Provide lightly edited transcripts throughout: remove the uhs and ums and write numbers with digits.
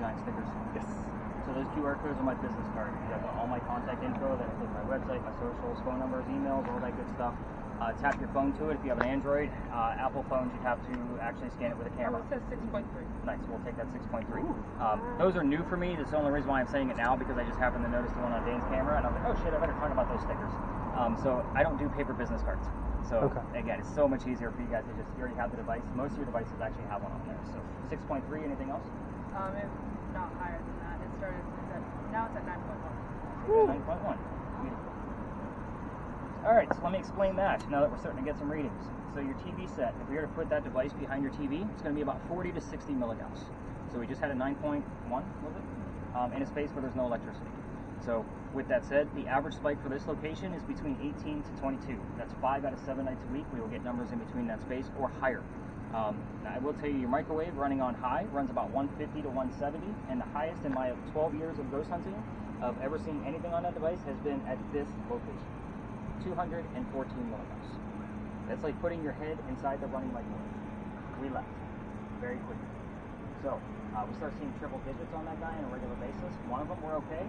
giant stickers? Yes. So those QR codes are my business card. You have all my contact info, that includes my website, my socials, phone numbers, emails, all that good stuff. Tap your phone to it. If you have an Android, Apple phones, you'd have to actually scan it with a camera. Oh, it says 6.3. Nice, we'll take that 6.3. Those are new for me. That's the only reason why I'm saying it now, because I just happened to notice the one on Dane's camera, and I was like, oh shit, I better talk about those stickers. So I don't do paper business cards. So again, it's so much easier for you guys to just, you already have the device. Most of your devices actually have one on there. So 6.3, anything else? Not higher than that. It started, now it's at 9.1. 9.1. Beautiful. Alright, so let me explain that now that we're starting to get some readings. So your TV set, if we were to put that device behind your TV, it's going to be about 40 to 60 milligauss. So we just had a 9.1, was it? In a space where there's no electricity. So with that said, the average spike for this location is between 18 to 22. That's 5 out of 7 nights a week. We will get numbers in between that space or higher. Now I will tell you, your microwave running on high runs about 150 to 170, and the highest in my 12 years of ghost hunting of ever seeing anything on that device has been at this location. 214 milligauss. That's like putting your head inside the running microwave. We left very quickly. So we start seeing triple digits on that guy on a regular basis. One of them we're okay.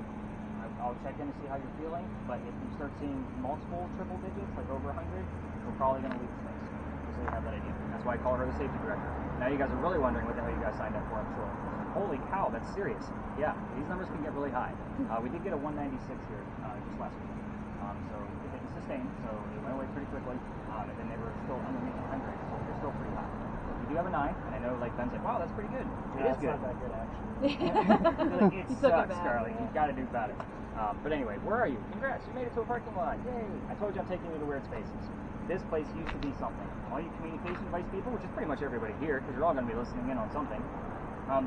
I'll check in to see how you're feeling. But if you start seeing multiple triple digits, like over 100, we're probably going to leave the space. So you have that idea. That's why I call her the safety director. Now you guys are really wondering what the hell you guys signed up for, I'm sure. Holy cow, that's serious. Yeah, these numbers can get really high. We did get a 196 here just last week. So it didn't sustain, so it went away pretty quickly, and then they were still underneath 100, so they're still pretty high. So if you do have a 9, and I know like Ben's like, wow, that's pretty good. It is good. Not that good, actually. Like, it sucks, Scarlett. You've got to do better. But anyway, where are you? Congrats, you made it to a parking lot. Yay! I told you I'm taking you to weird spaces. This place used to be something. All you communication device people, which is pretty much everybody here, because you're all going to be listening in on something.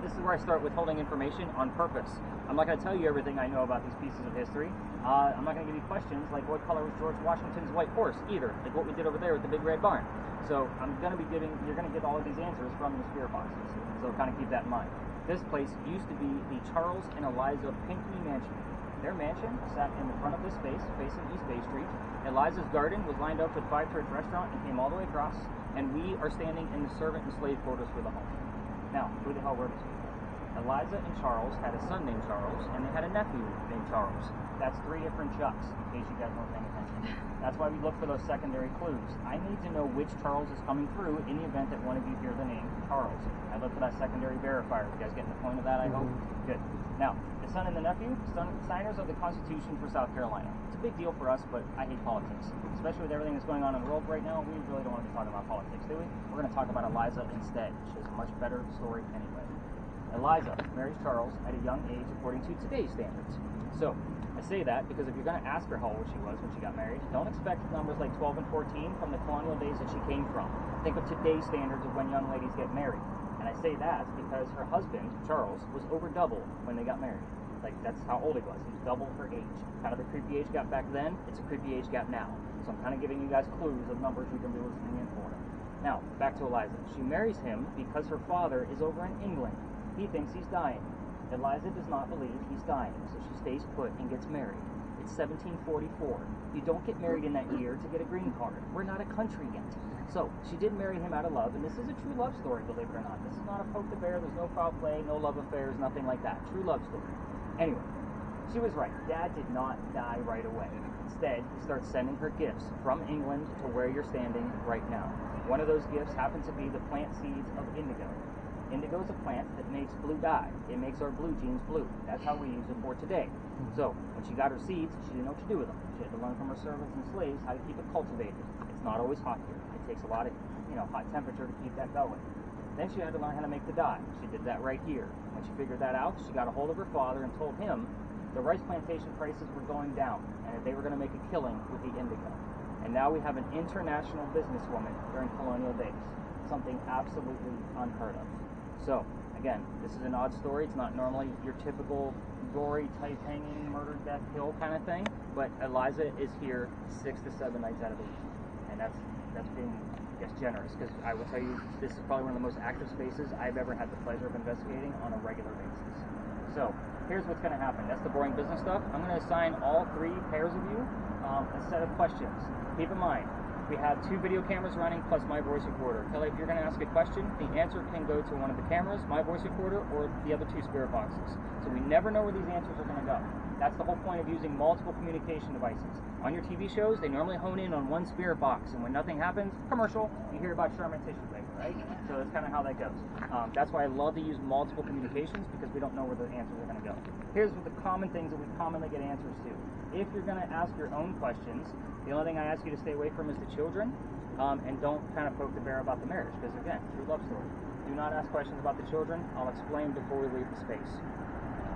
This is where I start withholding information on purpose. I'm not going to tell you everything I know about these pieces of history. I'm not going to give you questions like what color was George Washington's white horse either, like what we did over there with the big red barn. So I'm going to be you're going to get all of these answers from the spirit boxes. So kind of keep that in mind. This place used to be the Charles and Eliza Pinckney Mansion. Their mansion sat in the front of this space, facing East Bay Street. Eliza's garden was lined up with Five Church Restaurant and came all the way across. And we are standing in the servant and slave quarters for the home. Now, who the hell were these people? Eliza and Charles had a son named Charles, and they had a nephew named Charles. That's 3 different Chucks, in case you guys weren't paying attention. That's why we look for those secondary clues. I need to know which Charles is coming through in the event that one of you hear the name Charles. I look for that secondary verifier. You guys getting the point of that, I hope? Good. Now, the son and the nephew, signers of the Constitution for South Carolina. It's a big deal for us, but I hate politics. Especially with everything that's going on in the world right now, we really don't want to be talking about politics, do we? We're going to talk about Eliza instead. She has a much better story anyway. Eliza marries Charles at a young age according to today's standards. So, I say that because if you're going to ask her how old she was when she got married, don't expect numbers like 12 and 14 from the colonial days that she came from. Think of today's standards of when young ladies get married. And I say that because her husband, Charles, was over double when they got married. Like, that's how old he was. He was double her age. Kind of a creepy age gap back then, it's a creepy age gap now. So I'm kind of giving you guys clues of numbers you can be listening in for. Now, back to Eliza. She marries him because her father is over in England. He thinks he's dying. Eliza does not believe he's dying, so she stays put and gets married. It's 1744. You don't get married in that year to get a green card. We're not a country yet. So, she did marry him out of love, and this is a true love story, believe it or not. This is not a poke the bear, there's no foul play, no love affairs, nothing like that. True love story. Anyway, she was right. Dad did not die right away. Instead, he starts sending her gifts from England to where you're standing right now. One of those gifts happens to be the plant seeds of indigo. Indigo is a plant that makes blue dye. It makes our blue jeans blue. That's how we use it for today. So, when she got her seeds, she didn't know what to do with them. She had to learn from her servants and slaves how to keep it cultivated. It's not always hot here. It takes a lot of, hot temperature to keep that going. Then she had to learn how to make the dye. She did that right here. When she figured that out, she got a hold of her father and told him the rice plantation prices were going down and that they were going to make a killing with the indigo. And now we have an international businesswoman during colonial days. Something absolutely unheard of. So, again, this is an odd story. It's not normally your typical gory type hanging, murder, death, kill kind of thing. But Eliza is here 6 to 7 nights out of the week. And that's being, I guess, generous. Because I will tell you, this is probably one of the most active spaces I've ever had the pleasure of investigating on a regular basis. So, here's what's going to happen. That's the boring business stuff. I'm going to assign all 3 pairs of you a set of questions. Keep in mind, We have 2 video cameras running plus my voice recorder. Kelly, if you're going to ask a question, the answer can go to one of the cameras, my voice recorder, or the other 2 spirit boxes. So we never know where these answers are going to go. That's the whole point of using multiple communication devices. On your TV shows, they normally hone in on one spirit box, and when nothing happens, commercial, you hear about Sherman tissue paper, right? So that's kind of how that goes. That's why I love to use multiple communications, because we don't know where the answers are going to go. Here's what the common things that we commonly get answers to. If you're going to ask your own questions, the only thing I ask you to stay away from is the children, and don't kind of poke the bear about the marriage, because again, true love story. Do not ask questions about the children. I'll explain before we leave the space.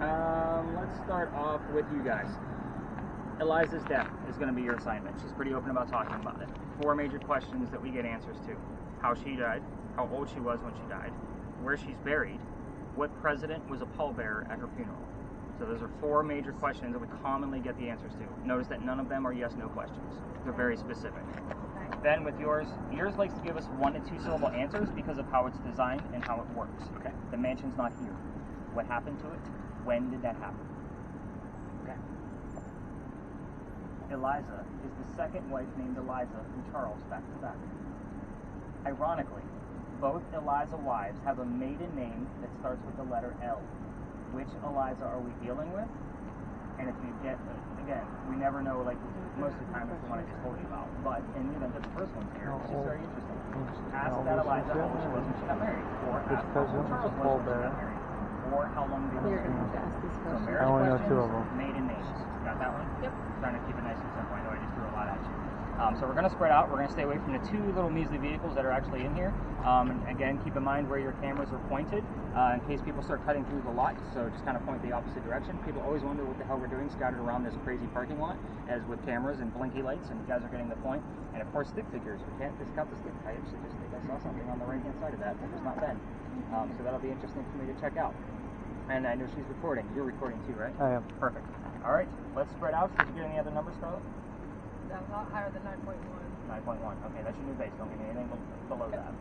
Let's start off with you guys. Eliza's death is going to be your assignment. She's pretty open about talking about it. 4 major questions that we get answers to. How she died, how old she was when she died, where she's buried, what president was a pallbearer at her funeral. So those are 4 major questions that we commonly get the answers to. Notice that none of them are yes/no questions. They're very specific. Then with yours likes to give us 1 to 2 syllable answers because of how it's designed and how it works. Okay. The mansion's not here. What happened to it? When did that happen? Okay. Eliza is the second wife named Eliza from Charles back to back. Ironically, both Eliza wives have a maiden name that starts with the letter L. Which Eliza are we dealing with? And if you get, again, we never know, like, most of the time it's the one I just told you about. But in the event that the first one's here, which is very interesting. Ask that Eliza how old she was when she got married. Or ask how old Charles was when she got married. Or how long they were married. So marriage questions, maiden names. Got that one? Yep. Trying to keep it nice and simple. I know I just threw a lot at you. So we're going to spread out. We're going to stay away from the 2 little measly vehicles that are actually in here. And again, keep in mind where your cameras are pointed in case people start cutting through the lot. So just kind of point the opposite direction. People always wonder what the hell we're doing scattered around this crazy parking lot, as with cameras and blinky lights, and you guys are getting the point. And of course, stick figures. We can't discount the stick. I actually just think I saw something on the right-hand side of that was not Ben. So that'll be interesting for me to check out. And I know she's recording. You're recording too, right? I am. Perfect. All right, let's spread out. Did you get any other numbers, Scarlett? That's not higher than 9.1. 9.1. Okay, that's your new base. Don't give me anything below that.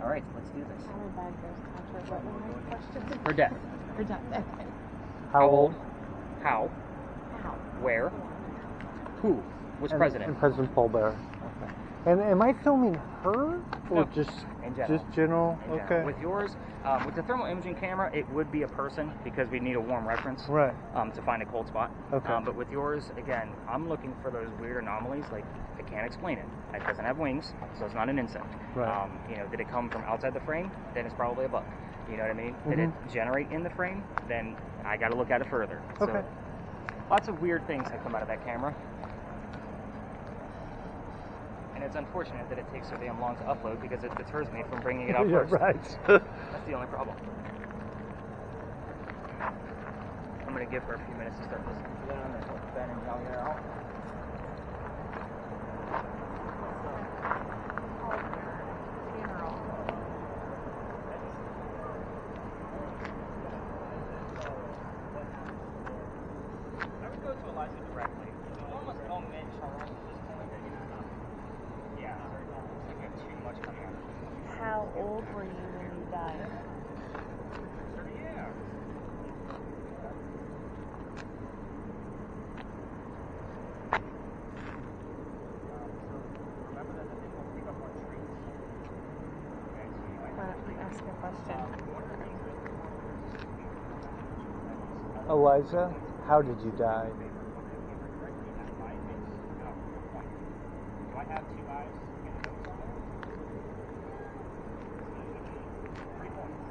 All right, let's do this. I'm a bad ghost hunter. What were my questions? For death. For death. Okay. How old? How? How? Where? Who? Which president? And President Pallbearer. Okay. And am I filming her or No, just in general? Just general? In general. Okay. With yours, with the thermal imaging camera, it would be a person because we need a warm reference. Right. To find a cold spot. Okay. But with yours, again, I'm looking for those weird anomalies. Like, I can't explain it. It doesn't have wings, so it's not an insect. Right. Did it come from outside the frame? Then it's probably a bug. You know what I mean? Mm-hmm. Did it generate in the frame? Then I got to look at it further. Okay. So, lots of weird things that come out of that camera. And it's unfortunate that it takes so damn long to upload because it deters me from bringing it out Yeah, first. right. That's the only problem. I'm going to give her a few minutes to start listening to them and help Ben and Yaoyao. I would go to Eliza directly. Almost omit Charles. Yeah, looks like we have too much coming out. How old were you when you died? Yeah. Remember that they don't pick up on trees. Okay, so you might Why don't you ask a question? one of the things that Eliza, how did you die? Do I have 2 eyes in the middle somewhere? 3 points.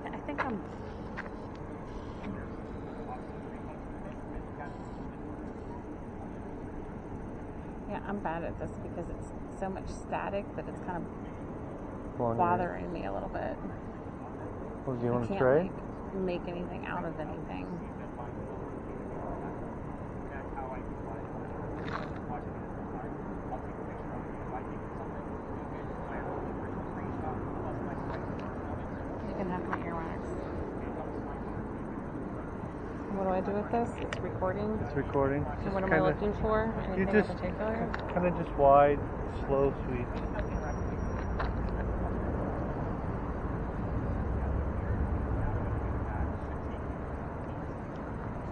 I think I'm. Yeah, I'm bad at this because it's so much static that it's kind of bothering me a little bit. Well, do you want to I trade? can't make anything out of anything. You can have my earwax. What do I do with this? It's recording. It's recording. And what am I looking for? You Anything just in particular? kind of just wide, slow sweep.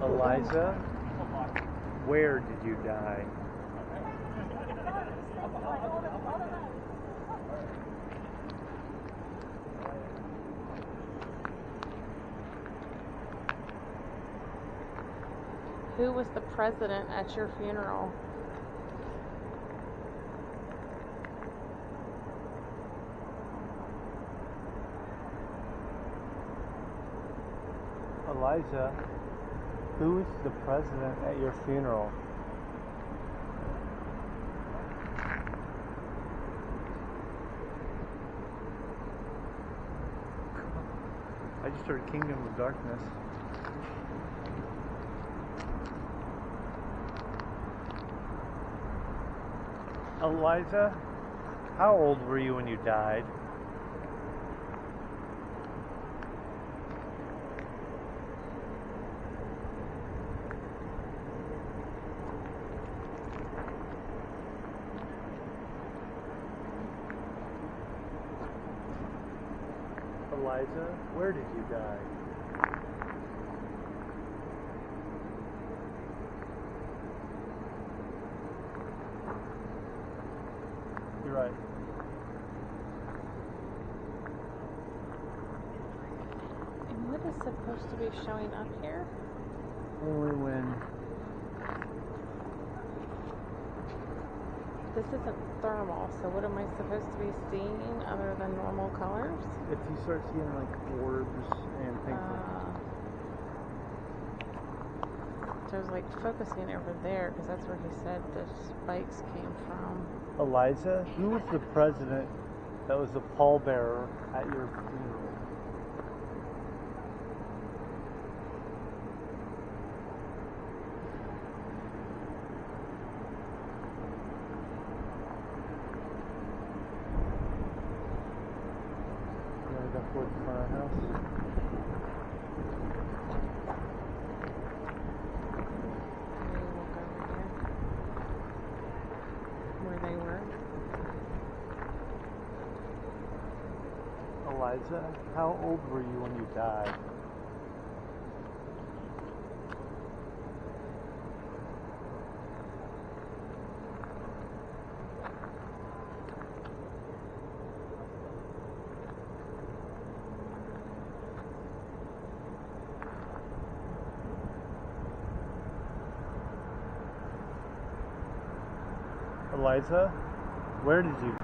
Eliza, where did you die? Who was the president at your funeral? Elijah, who is the president at your funeral? I just heard Kingdom of Darkness. Elijah, how old were you when you died? Elijah, where did you die? You're right. And what is supposed to be showing up here? Only when This isn't thermal, so what am I supposed to be seeing other than normal colors? if you start seeing like orbs and things So I was like focusing over there because that's where he said the spikes came from. Elijah, who was the president that was the pallbearer at your funeral? You want to go towards the front of the house? Maybe we'll go over here where they were. Elijah, how old were you when you died? Elijah, where did you?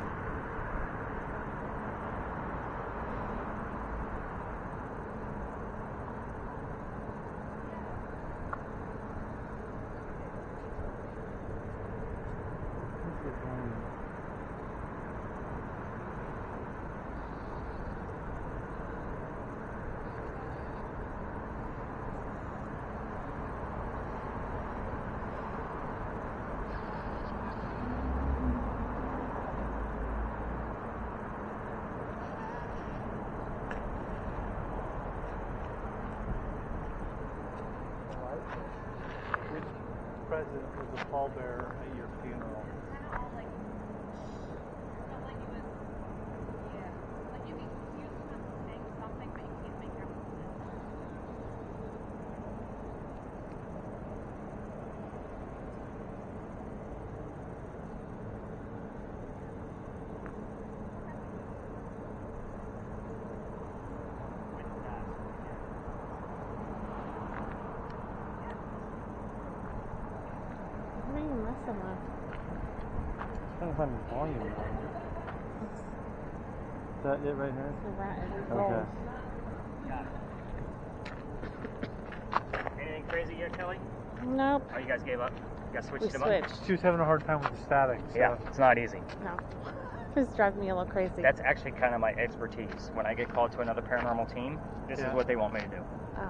Which president was the pallbearer at your funeral? What are you messing with? Trying to find the volume on. Is that it right here? The rat is Okay. Got it. Anything crazy yet, Kelly? Nope. Oh, you guys gave up? You guys switched We them up? switched. She was having a hard time with the static. So. Yeah, it's not easy. No. This drives me a little crazy. That's actually kind of my expertise. When I get called to another paranormal team, this is what they want me to do. Oh,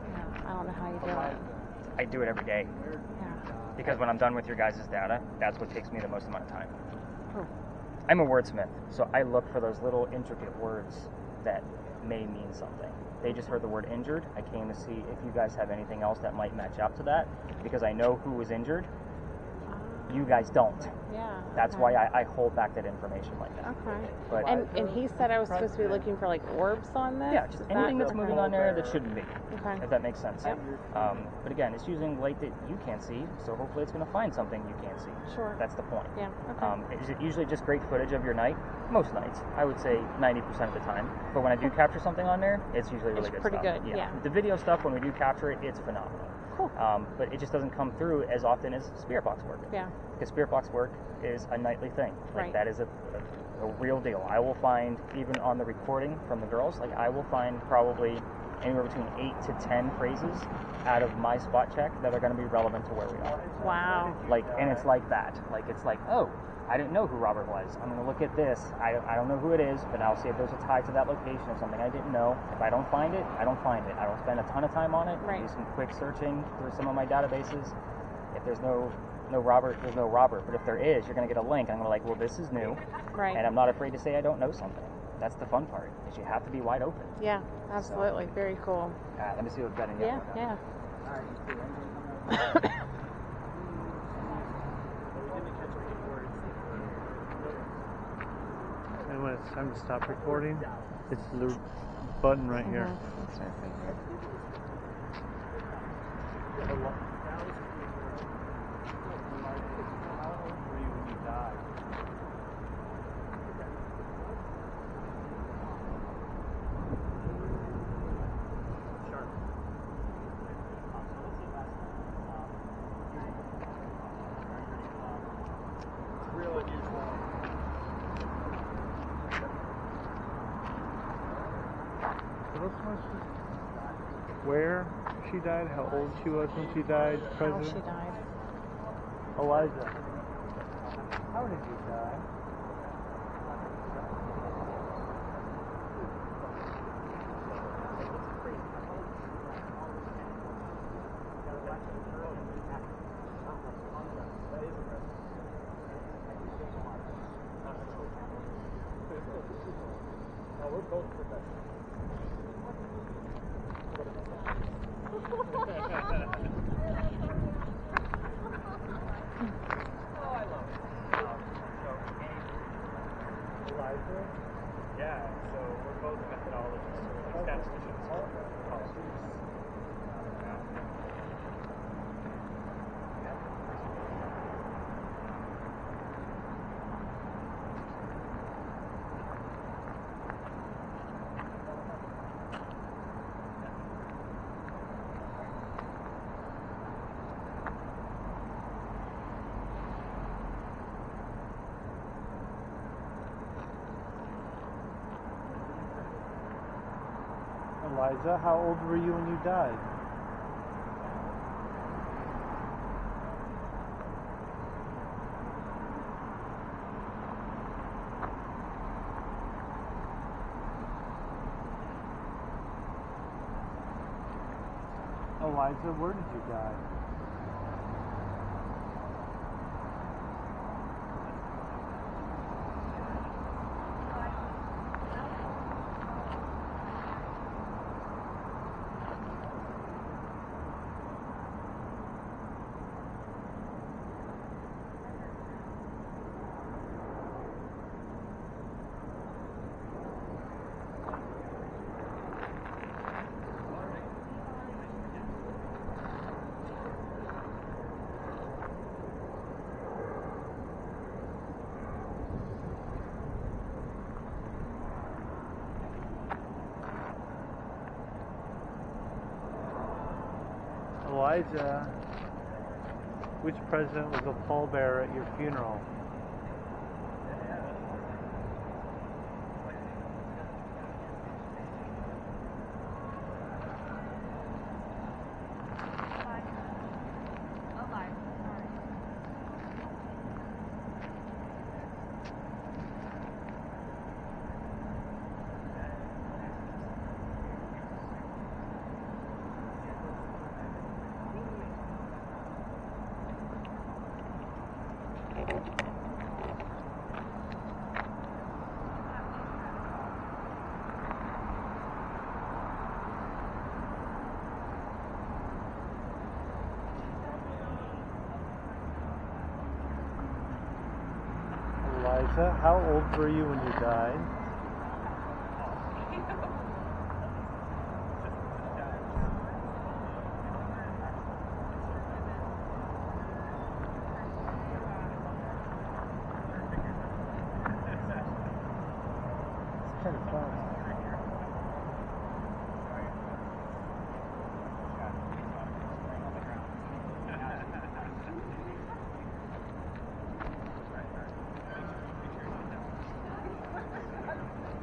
yeah. I don't know how you do it. I do it every day. Yeah. Because when I'm done with your guys' data, that's what takes me the most amount of time. Cool. I'm a wordsmith, so I look for those little intricate words that may mean something. They just heard the word injured. I came to see if you guys have anything else that might match up to that, because I know who was injured. You guys don't. Yeah. That's why I hold back that information like that. Okay. But And he said I was supposed to be looking for like orbs on this? yeah, just anything that's moving on there that shouldn't be. Okay. If that makes sense. Yep. But again, it's using light that you can't see, so hopefully it's going to find something you can't see. Sure. That's the point. Yeah. Okay. It's usually just great footage of your night. Most nights, I would say 90% of the time. But when I do capture something on there, it's usually really good pretty stuff. good, yeah. The video stuff, when we do capture it, it's phenomenal. Cool. But it just doesn't come through as often as spirit box work. Yeah. Because spirit box work is a nightly thing. Like Right. that is a real deal. I will find, even on the recording from the girls, like I will find probably anywhere between 8 to 10 phrases out of my spot check that are going to be relevant to where we are. Wow. Like, and it's like that. Like, it's like, oh, I didn't know who Robert was. I'm going to look at this. I don't know who it is, but I'll see if there's a tie to that location or something I didn't know. If I don't find it, I don't find it. I don't spend a ton of time on it. Right. Do some quick searching through some of my databases. If there's no Robert, there's no Robert. But if there is, you're going to get a link. I'm going to like, well, this is new. Right. And I'm not afraid to say I don't know something. That's the fun part, is you have to be wide open. Yeah, absolutely. Very cool. Let me see what's better. Yeah, yeah. And when it's time to stop recording, it's the button right here. That's what I figured. Where she died, how old she was when she died, How President? she died. Eliza, how did you die? We're both professionals. Yeah, so we're both methodologists, like statisticians for policies. Eliza, how old were you when you died? Eliza, where did you die? Elijah, which president was a pallbearer at your funeral? Liza, how old were you when you died? It's kind of fun.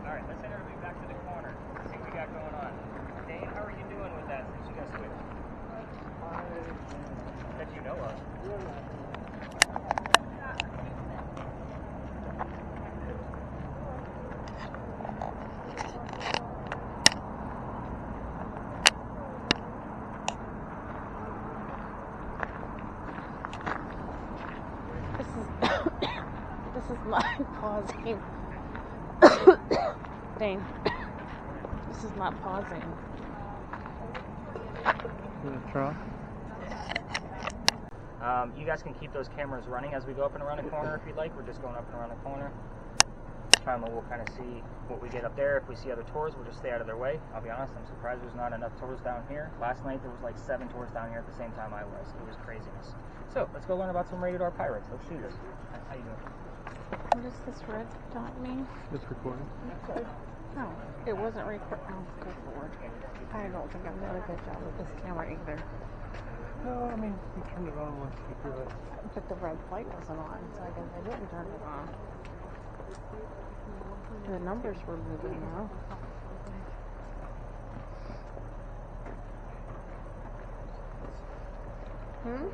Alright, let's send everybody back to the corner. See what we got going on. Dane, how are you doing with that since you guys switched? That you know of. This is my pausing. Dane, this is not pausing. In the trunk? You guys can keep those cameras running as we go up and around the corner if you'd like. We're just going up and around the corner. We'll kind of see what we get up there. If we see other tours, we'll just stay out of their way. I'll be honest, I'm surprised there's not enough tours down here. Last night there was like 7 tours down here at the same time I was. It was craziness. So let's go learn about some rated R pirates. Let's do this. How you doing? What does this red dot mean? It's recording. No, it wasn't recording. Oh, good lord. I don't think I'm doing a good job with this camera either. No, I mean, you turn it on once you do it. But the red light wasn't on, so I guess I didn't turn it on. The numbers were moving now. Hmm?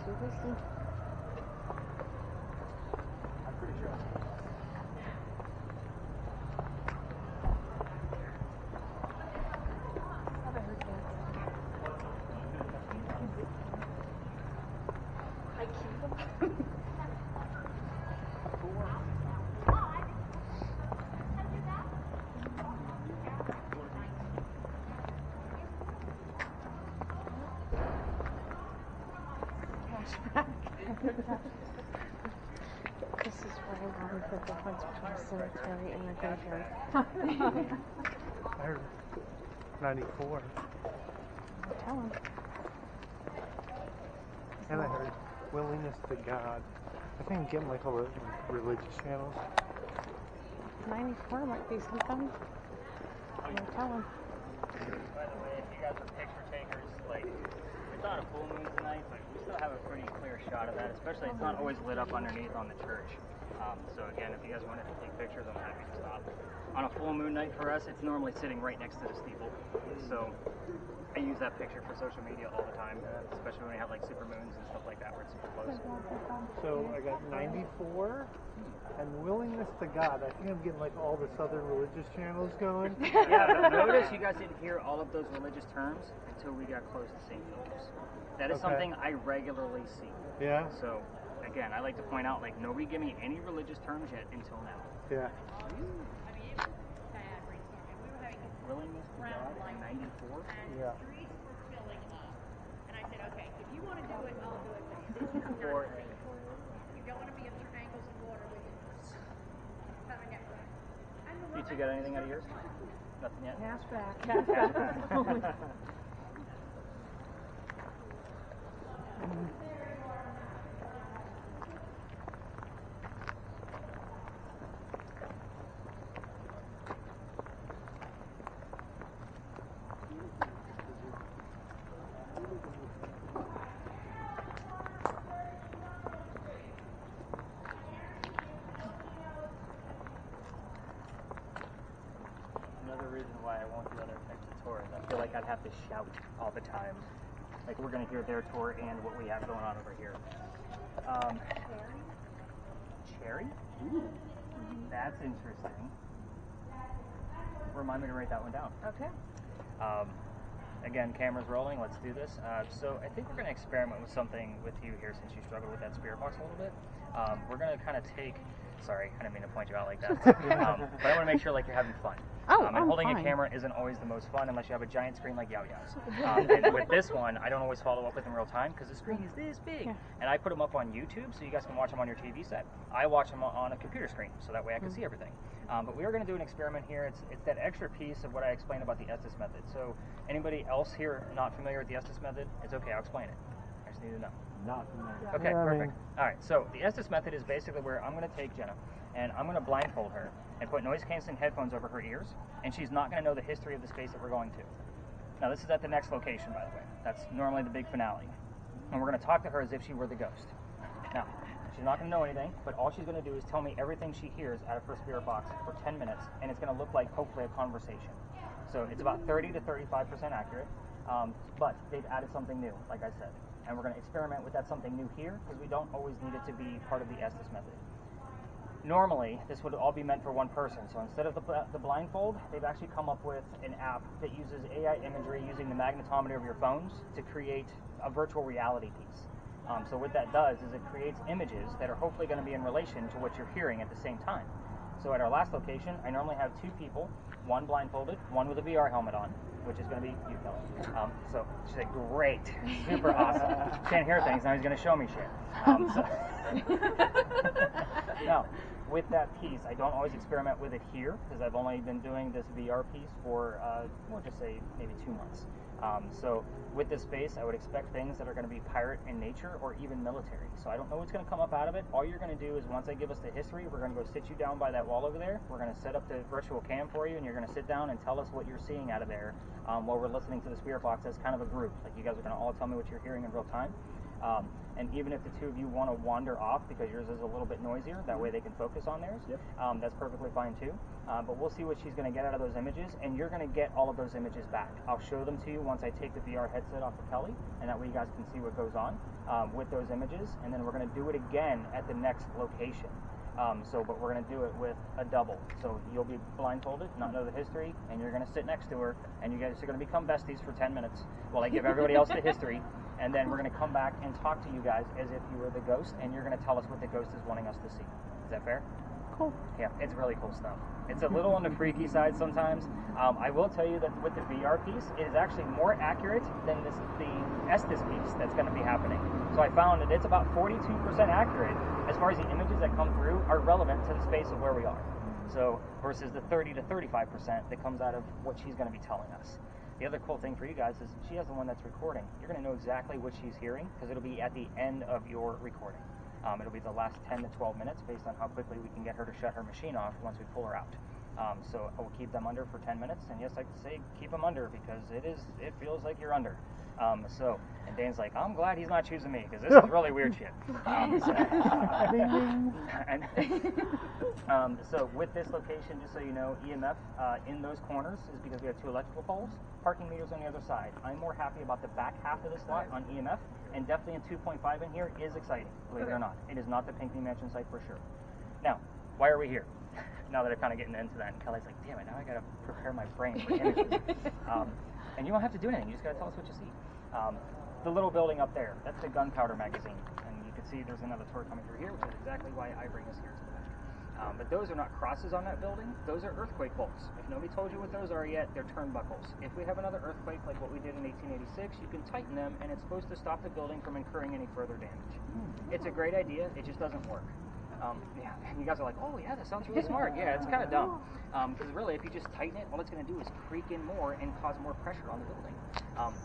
Horsey. I'm pretty sure. This is where I learned the difference between a cemetery and a graveyard. I heard 94. Tell him. And I heard willingness to God. I think I'm getting like all the religious channels. 94 might be something. Tell him. By the way, if you guys are picture takers, like, it's not a full moon tonight, but we still have a pretty clear shot of that, especially it's not always lit up underneath on the church. So again, if you guys wanted to take pictures, I'm happy to stop. On a full moon night for us, it's normally sitting right next to the steeple. So I use that picture for social media all the time, especially when we have like super moons and stuff like that where it's super close. So I got 94 and willingness to God. I think I'm getting like all the southern religious channels going. Yeah, but notice you guys didn't hear all of those religious terms until we got close to St. Philip's. That is something I regularly see. Yeah. So again, I like to point out, like, nobody give me any religious terms yet until now. Yeah. Willingness to God in 94? Yeah. Streets were filling up. And I said, okay, if you want to do it, I'll do it. But this is not safe. You don't want to be at certain angles of water with it coming at you. You two got anything out of yours? Nothing yet? Cash back. with the other types of tours. I feel like I'd have to shout all the time. Like we're going to hear their tour and what we have going on over here. Cherry? Ooh, that's interesting. Remind me to write that one down. Okay. Again, camera's rolling. Let's do this. So I think we're going to experiment with something with you here since you struggled with that spirit box a little bit. We're going to kind of take... Sorry, I didn't mean to point you out like that. But I want to make sure like you're having fun. And holding a camera isn't always the most fun unless you have a giant screen like Yaoyao's. And with this one, I don't always follow up with in real time because the screen is this big. Yeah. And I put them up on YouTube so you guys can watch them on your TV set. I watch them on a computer screen so that way I can see everything. But we are going to do an experiment here. It's that extra piece of what I explained about the Estes method. So anybody else here not familiar with the Estes method, it's okay, I'll explain it. I just need to know. Not familiar. Okay, perfect. All right, so the Estes method is basically where I'm going to take Jenna and I'm going to blindfold her and put noise-canceling headphones over her ears, and she's not going to know the history of the space that we're going to. Now, this is at the next location, by the way. That's normally the big finale. And we're going to talk to her as if she were the ghost. Now, she's not going to know anything, but all she's going to do is tell me everything she hears out of her spirit box for 10 minutes, and it's going to look like, hopefully, a conversation. So it's about 30 to 35% accurate, but they've added something new, like I said. And we're going to experiment with that something new here, because we don't always need it to be part of the Estes method. Normally, this would all be meant for one person, so instead of the blindfold, they've actually come up with an app that uses AI imagery using the magnetometer of your phones to create a virtual reality piece. So what that does is it creates images that are hopefully going to be in relation to what you're hearing at the same time. So at our last location, I normally have two people, one blindfolded, one with a VR helmet on, which is going to be you, Kelly. So she's like, great, super awesome. Can't hear things, now he's going to show me shit. Now, with that piece, I don't always experiment with it here, because I've only been doing this VR piece for, we'll just say, maybe 2 months. So with this space, I would expect things that are going to be pirate in nature or even military. So I don't know what's going to come up out of it. All you're going to do is once they give us the history, we're going to go sit you down by that wall over there. We're going to set up the virtual cam for you, and you're going to sit down and tell us what you're seeing out of there while we're listening to the spirit box as kind of a group. Like you guys are going to all tell me what you're hearing in real time. And even if the two of you want to wander off because yours is a little bit noisier, that way they can focus on theirs, that's perfectly fine too. But we'll see what she's going to get out of those images, and you're going to get all of those images back. I'll show them to you once I take the VR headset off of Kelly, and that way you guys can see what goes on with those images, and then we're going to do it again at the next location. But we're going to do it with a double. So you'll be blindfolded, not know the history, and you're going to sit next to her, and you guys are going to become besties for 10 minutes while I give everybody else the history, and then we're going to come back and talk to you guys as if you were the ghost, and you're going to tell us what the ghost is wanting us to see. Is that fair? Cool. Yeah, it's really cool stuff. It's a little on the freaky side sometimes. I will tell you that with the VR piece, it is actually more accurate than the Estes piece that's going to be happening. So I found that it's about 42% accurate as far as the images that come through are relevant to the space of where we are. So versus the 30 to 35% that comes out of what she's going to be telling us. The other cool thing for you guys is she has the one that's recording. You're going to know exactly what she's hearing because it'll be at the end of your recording. It'll be the last 10 to 12 minutes based on how quickly we can get her to shut her machine off once we pull her out. So I will keep them under for 10 minutes, and yes, I can say keep them under because it feels like you're under. And Dane's like, I'm glad he's not choosing me because this is really weird shit. So with this location, just so you know, EMF in those corners is because we have 2 electrical poles, parking meters on the other side. I'm more happy about the back half of this lot on EMF, and definitely a 2.5 in here is exciting, believe it or not. It is not the Pinckney Mansion site for sure. Now, why are we here? Now that I'm kind of getting into that, and Kelly's like, damn it, now I got to prepare my brain for images. And you don't have to do anything, you just got to tell us what you see. The little building up there, that's the Gunpowder magazine, and you can see there's another tour coming through here, which is exactly why I bring us here today. But those are not crosses on that building, those are earthquake bolts. If nobody told you what those are yet, they're turnbuckles. If we have another earthquake like what we did in 1886, you can tighten them, and it's supposed to stop the building from incurring any further damage. It's a great idea, it just doesn't work. Yeah, and you guys are like, oh yeah, that sounds really smart. Yeah, it's kind of dumb. Because really, if you just tighten it, all it's going to do is creak in more and cause more pressure on the building.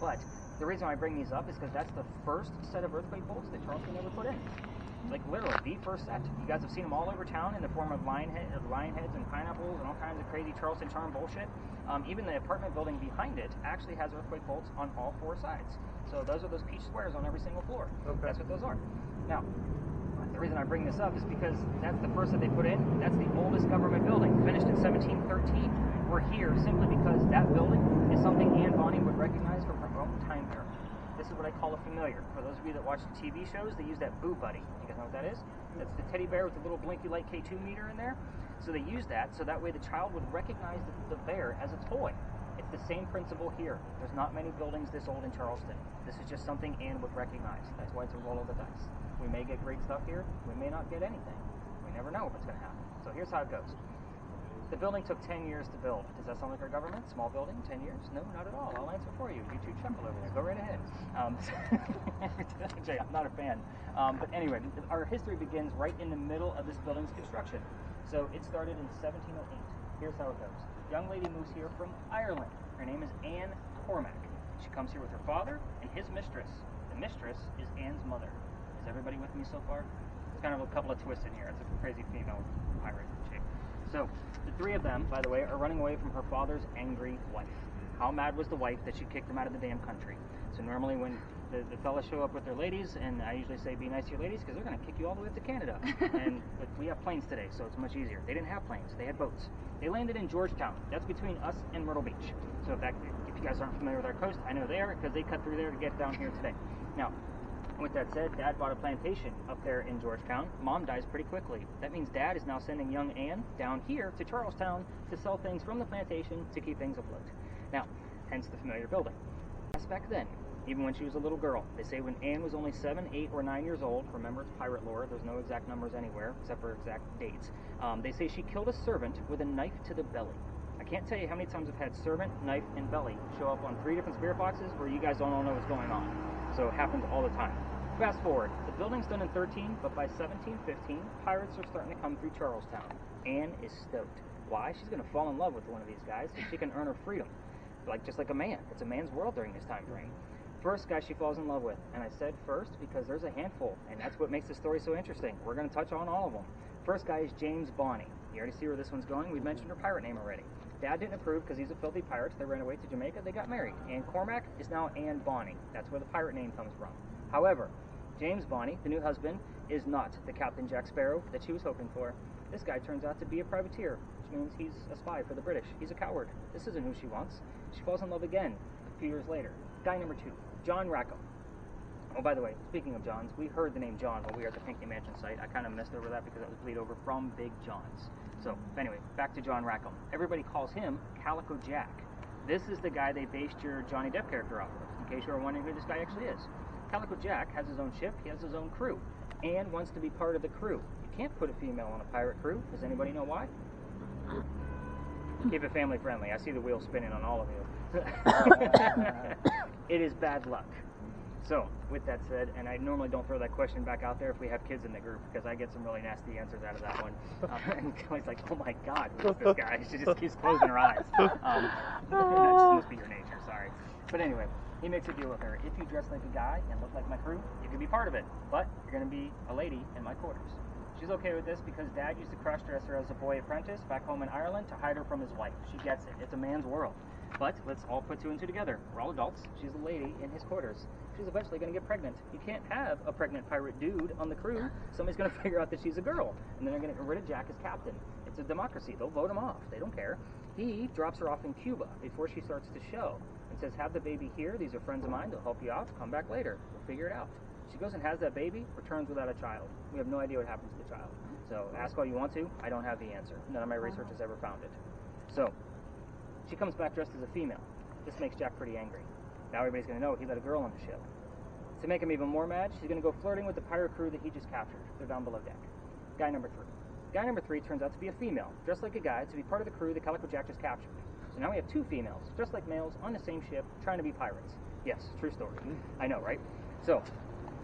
But the reason I bring these up is because that's the first set of earthquake bolts that Charleston ever put in. Like literally, the first set. You guys have seen them all over town in the form of lion heads and pineapples and all kinds of crazy Charleston charm bullshit. Even the apartment building behind it actually has earthquake bolts on all 4 sides. So those are those peach squares on every single floor. Okay. That's what those are. Now, the reason I bring this up is because that's the first that they put in. That's the oldest government building, finished in 1713. We're here simply because that building is something Anne Bonny would recognize from her own time era. This is what I call a familiar. For those of you that watch the TV shows, they use that Boo Buddy. You guys know what that is? That's the teddy bear with the little blinky light K2 meter in there. So they use that so that way the child would recognize the bear as a toy. It's the same principle here. There's not many buildings this old in Charleston. This is just something Anne would recognize. That's why it's a roll of the dice. We may get great stuff here. We may not get anything. We never know what's going to happen. So here's how it goes. The building took 10 years to build. Does that sound like our government? Small building, 10 years? No, not at all. I'll answer for you. You two chuckle over there. Go right ahead. I'm not a fan. But anyway, our history begins right in the middle of this building's construction. So it started in 1708. Here's how it goes. Young lady moves here from Ireland. Her name is Anne Cormac. She comes here with her father and his mistress. The mistress is Anne's mother. Is everybody with me so far? There's kind of a couple of twists in here. It's a crazy female pirate chick. So the three of them, by the way, are running away from her father's angry wife. How mad was the wife that she kicked them out of the damn country? So normally when the fellas show up with their ladies, and I usually say be nice to your ladies because they're going to kick you all the way up to Canada. But we have planes today, so it's much easier. They didn't have planes. They had boats. They landed in Georgetown. That's between us and Myrtle Beach. So in fact, if you guys aren't familiar with our coast, I know they are because they cut through there to get down here today. Now, with that said, Dad bought a plantation up there in Georgetown. Mom dies pretty quickly. That means Dad is now sending young Anne down here to Charlestown to sell things from the plantation to keep things afloat. Now, hence the familiar building. Back then, even when she was a little girl, they say when Anne was only 7, 8, or 9 years old, remember it's pirate lore, there's no exact numbers anywhere except for exact dates, they say she killed a servant with a knife to the belly. I can't tell you how many times I've had servant, knife, and belly show up on 3 different spirit boxes where you guys don't all know what's going on. So it happens all the time. Fast forward, the building's done in 13, but by 1715, pirates are starting to come through Charlestown. Anne is stoked. Why? She's going to fall in love with one of these guys so she can earn her freedom. Just like a man. It's a man's world during this time frame. First guy she falls in love with, and I said first because there's a handful, and that's what makes the story so interesting. We're going to touch on all of them. First guy is James Bonny. You already see where this one's going? We mentioned her pirate name already. Dad didn't approve because he's a filthy pirate. They ran away to Jamaica. They got married. Anne Cormac is now Anne Bonny. That's where the pirate name comes from. However, James Bonny, the new husband, is not the Captain Jack Sparrow that she was hoping for. This guy turns out to be a privateer, which means he's a spy for the British. He's a coward. This isn't who she wants. She falls in love again a few years later. Guy number 2, John Rackham. Oh, by the way, speaking of Johns, we heard the name John while we were at the Pinckney Mansion site. I kind of messed over that because that was bleed over from Big John's. So, anyway, back to John Rackham. Everybody calls him Calico Jack. This is the guy they based your Johnny Depp character off of, in case you were wondering who this guy actually is. Calico Jack has his own ship. He has his own crew. Anne wants to be part of the crew. You can't put a female on a pirate crew. Does anybody know why? Keep it family friendly. I see the wheel spinning on all of you. It is bad luck. So, with that said, and I normally don't throw that question back out there if we have kids in the group because I get some really nasty answers out of that one. And Kelly's like, oh my God, who's this guy? She just keeps closing her eyes. That just must be your nature, sorry. But anyway, he makes a deal with her. If you dress like a guy and look like my crew, you can be part of it. But you're going to be a lady in my quarters. She's okay with this because Dad used to cross-dress her as a boy apprentice back home in Ireland to hide her from his wife. She gets it. It's a man's world. But let's all put 2 and 2 together. We're all adults. She's a lady in his quarters. She's eventually going to get pregnant. You can't have a pregnant pirate dude on the crew. Somebody's going to figure out that she's a girl. And then they're going to get rid of Jack as captain. It's a democracy. They'll vote him off. They don't care. He drops her off in Cuba before she starts to show and says, have the baby here. These are friends of mine. They'll help you out. Come back later. We'll figure it out. She goes and has that baby, returns without a child. We have no idea what happens to the child. So ask all you want to. I don't have the answer. None of my research has ever found it. So she comes back dressed as a female. This makes Jack pretty angry. Now everybody's going to know he let a girl on the ship. To make him even more mad, she's going to go flirting with the pirate crew that he just captured. They're down below deck. Guy number 3. Guy number 3 turns out to be a female, dressed like a guy, to be part of the crew that Calico Jack just captured. So now we have 2 females, dressed like males, on the same ship, trying to be pirates. Yes, true story. I know, right? So,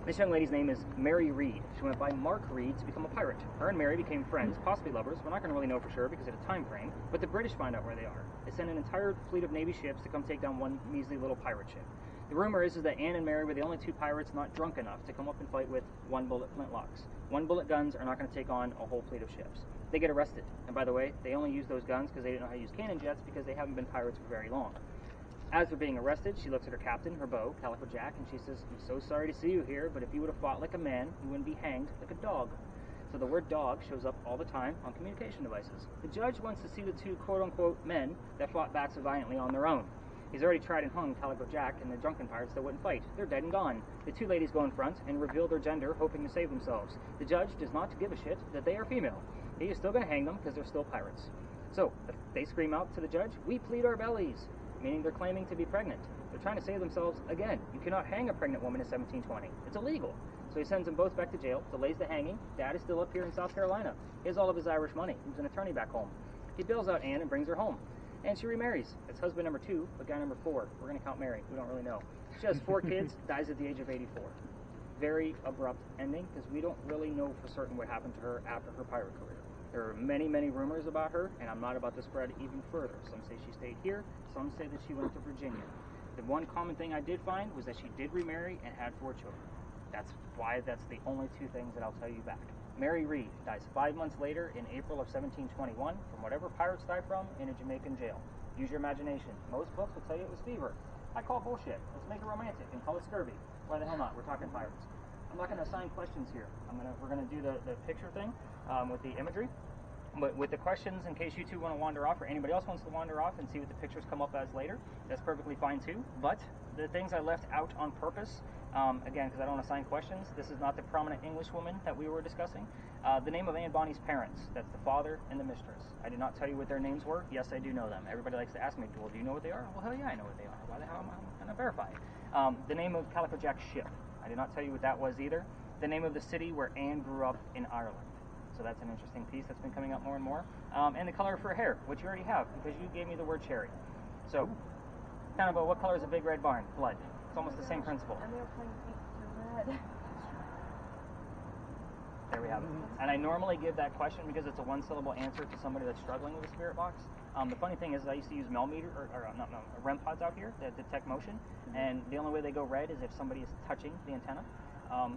this young lady's name is Mary Reed. She went by Mark Reed to become a pirate. Her and Mary became friends, possibly lovers. We're not going to really know for sure because of the time frame, but the British find out where they are. They send an entire fleet of Navy ships to come take down one measly little pirate ship. The rumor is that Anne and Mary were the only 2 pirates not drunk enough to come up and fight with 1-bullet flintlocks. 1-bullet guns are not going to take on a whole fleet of ships. They get arrested. And by the way, they only use those guns because they didn't know how to use cannon jets because they haven't been pirates for very long. As they're being arrested, she looks at her captain, her beau, Calico Jack, and she says, I'm so sorry to see you here, but if you would have fought like a man, you wouldn't be hanged like a dog. So the word dog shows up all the time on communication devices. The judge wants to see the two quote-unquote men that fought back so valiantly on their own. He's already tried and hung Calico Jack and the drunken pirates that wouldn't fight. They're dead and gone. The two ladies go in front and reveal their gender, hoping to save themselves. The judge does not give a shit that they are female. He is still going to hang them because they're still pirates. So they scream out to the judge, "We plead our bellies," meaning they're claiming to be pregnant. They're trying to save themselves again. You cannot hang a pregnant woman in 1720. It's illegal. So he sends them both back to jail, delays the hanging. Dad is still up here in South Carolina. He has all of his Irish money. He's an attorney back home. He bails out Anne and brings her home. And she remarries. It's husband number 2, but guy number 4. We're going to count Mary. We don't really know. She has 4 kids, dies at the age of 84. Very abrupt ending, because we don't really know for certain what happened to her after her pirate career. There are many, many rumors about her, and I'm not about to spread even further. Some say she stayed here. Some say that she went to Virginia. The one common thing I did find was that she did remarry and had 4 children. That's the only 2 things that I'll tell you back. Mary Read dies 5 months later in April of 1721 from whatever pirates die from in a Jamaican jail. Use your imagination. Most books will tell you it was fever. I call bullshit. Let's make it romantic and call it scurvy. Why the hell not? We're talking pirates. I'm not going to assign questions here. We're going to do the picture thing with the imagery. But with the questions, in case you two want to wander off, or anybody else wants to wander off and see what the pictures come up as later, that's perfectly fine too. But the things I left out on purpose, again, because I don't assign questions, this is not the prominent English woman that we were discussing. The name of Anne Bonny's parents, that's the father and the mistress. I did not tell you what their names were. Yes, I do know them. Everybody likes to ask me, well, do you know what they are? Well, hell yeah, I know what they are. Why the hell am I going to verify it? The name of Calico Jack's ship. I did not tell you what that was either. The name of the city where Anne grew up in Ireland. So that's an interesting piece that's been coming up more and more. And the color of her hair, which you already have, because you gave me the word cherry. So, kind of what color is a big red barn? Blood. It's almost the same principle. And they were playing pink to red. There we have it. And I normally give that question because it's a 1-syllable answer to somebody that's struggling with a spirit box. The funny thing is I used to use REM pods out here that detect motion, and the only way they go red is if somebody is touching the antenna.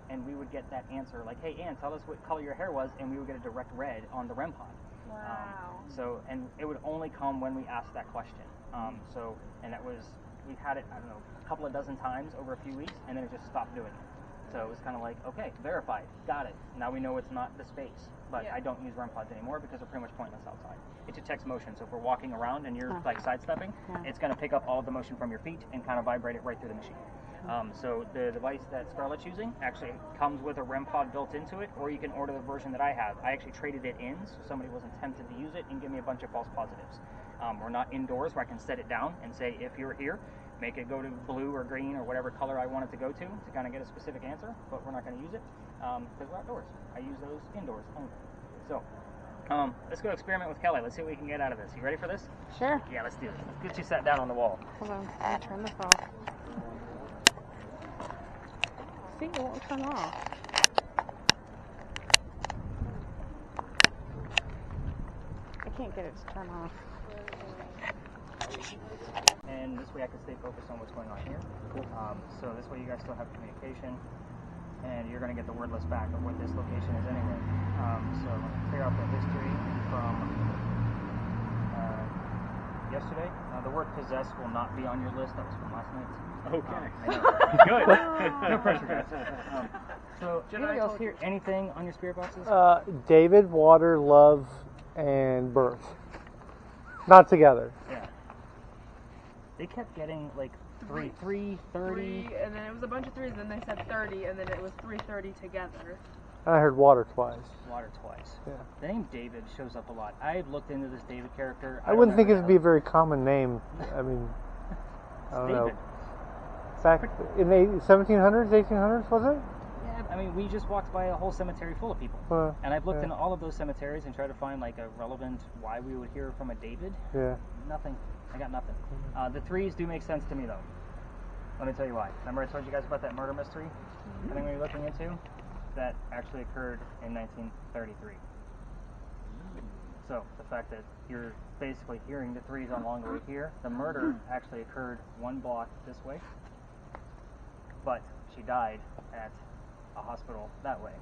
And we would get that answer like, "Hey, Ann, tell us what color your hair was," and we would get a direct red on the REM pod. Wow. And it would only come when we asked that question. And that was, we had it, I don't know, a couple of dozen times over a few weeks, and then it just stopped doing it. So it was kind of like, okay, verified, got it. Now we know it's not the space. But I don't use REM pods anymore because they're pretty much pointless outside. It detects motion, so if we're walking around and you're like sidestepping, it's going to pick up all of the motion from your feet and kind of vibrate it right through the machine. So the device that Scarlett's using actually comes with a REM pod built into it, or you can order the version that I have. I actually traded it in so somebody wasn't tempted to use it and give me a bunch of false positives. We're not indoors where I can set it down and say, if you're here, make it go to blue or green or whatever color I want it to go to kind of get a specific answer, but we're not going to use it because we're outdoors. I use those indoors only. So let's go experiment with Kelly. Let's see what we can get out of this. You ready for this? Sure. Yeah, let's do it. Let's get you sat down on the wall. Hold on. Let me turn this off. See, it won't turn off. I can't get it to turn off. And this way I can stay focused on what's going on here. So this way you guys still have communication, and you're going to get the word list back of what this location is anyway. So I'm going to clear out the history from yesterday. The word possess will not be on your list. That was from last night. Okay. Good. No pressure, guys. So, did anybody else hear anything on your spirit boxes? David, water, love, and birth. Not together. Yeah. They kept getting like 3, 30. 3, and then it was a bunch of 3s, and then they said 30, and then it was 330 together. And I heard water twice. Water twice. Yeah. The name David shows up a lot. I've looked into this David character. I wouldn't think it would be a very common name. I mean, I don't know. Back in the 1700s, 1800s, was it? Yeah, I mean, we just walked by a whole cemetery full of people. And I've looked in all of those cemeteries and tried to find like a relevant why we would hear from a David. Yeah. Nothing. I got nothing. The 3s do make sense to me though. Let me tell you why. Remember I told you guys about that murder mystery I think we were looking into? That actually occurred in 1933. So the fact that you're basically hearing the 3s along the way here, the murder actually occurred 1 block this way, but she died at a hospital that way.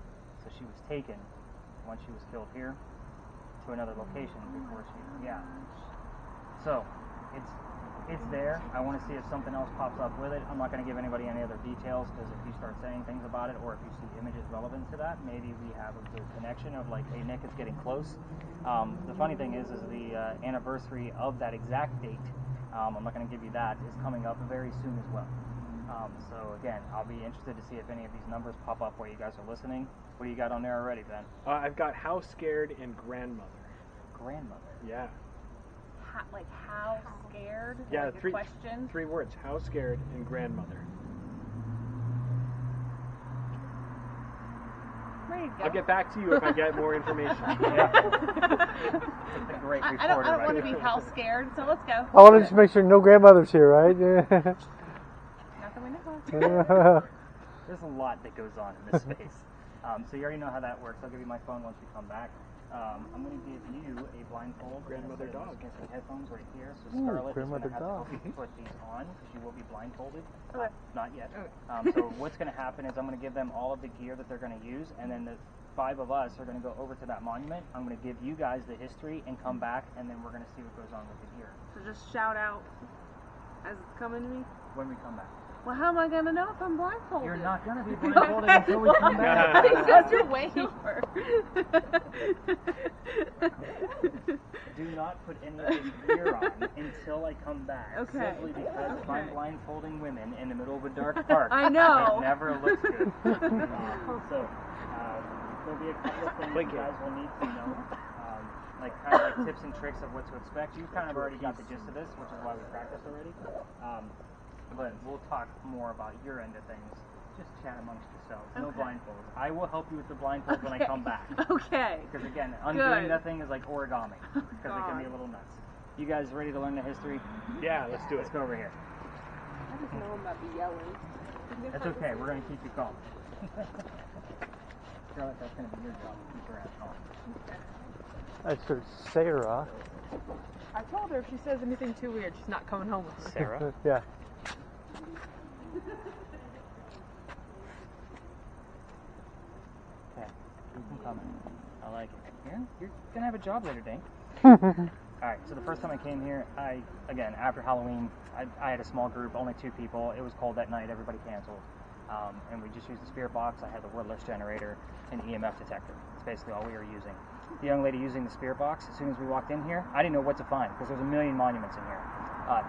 So she was taken once she was killed here to another location before she, So it's there. I want to see if something else pops up with it. I'm not going to give anybody any other details because if you start saying things about it or if you see images relevant to that, maybe we have a good connection of like, hey, Nick, it's getting close. The funny thing is the anniversary of that exact date, I'm not going to give you that, is coming up very soon as well. So again, I'll be interested to see if any of these numbers pop up while you guys are listening. What do you got on there already, Ben? I've got how scared and grandmother. Grandmother. Yeah. Like how scared? Yeah, like a question? 3 words. How scared and grandmother. There you go. I'll get back to you if I get more information. Yeah. It's a great reporter. I don't right want to there. be how scared, so let's go. I want to just make sure no grandmother's here, right? Not that we know of. There's a lot that goes on in this space. So you already know how that works. I'll give you my phone once we come back. I'm going to give you a blindfold. Grandmother dog. Headphones right here. So Ooh, Scarlett is grandmother going to have dog. to help you put these on because you will be blindfolded. Okay. Not yet. So what's going to happen is I'm going to give them all of the gear that they're going to use, and then the 5 of us are going to go over to that monument. I'm going to give you guys the history and come back, and then we're going to see what goes on with the gear So just shout out as it's coming to me. when we come back. Well, how am I going to know if I'm blindfolded? You're not going to be blindfolded until we come back. Because you're way over. Do not put any of the gear on until I come back. Okay. Simply because if I'm Okay. blindfolding women in the middle of a dark park, I know. it never looks good. So there'll be a couple of things you guys will need to know. Like kind of like tips and tricks of what to expect. You kind of already got the gist of this, which is why we practiced already. But we'll talk more about your end of things. Just chat amongst yourselves. No Okay. blindfolds. I will help you with the blindfolds when I come back. Okay. Because again, undoing Good. that thing is like origami. Because it can be a little nuts. You guys ready to learn the history? Yeah, let's do it. Let's go over here. I just know I'm about to be yelling. That's okay. We're going to keep you calm. Charlotte, that's going to be your job. Keep her ass calm. That's her Sarah. I told her if she says anything too weird, she's not coming home with me. Sarah. Yeah. Okay. Keep them coming. I like it. You're going to have a job later, Dane. Alright, so the first time I came here, again, after Halloween, I had a small group, only 2 people. It was cold that night, everybody canceled. And we just used the spirit box. I had the wordless generator and EMF detector. That's basically all we were using. The young lady using the spirit box, as soon as we walked in here, I didn't know what to find because there's a million monuments in here.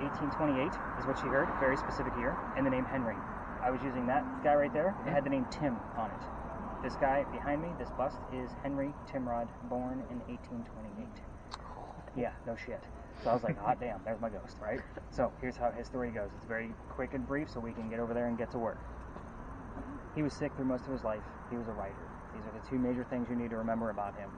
1828 is what she heard, very specific year, and the name Henry. I was using that guy right there. It had the name Tim on it. This guy behind me, this bust, is Henry Timrod, born in 1828. Yeah, no shit. So I was like, hot damn, there's my ghost, right? So here's how his story goes. It's very quick and brief so we can get over there and get to work. He was sick through most of his life. He was a writer. These are the 2 major things you need to remember about him.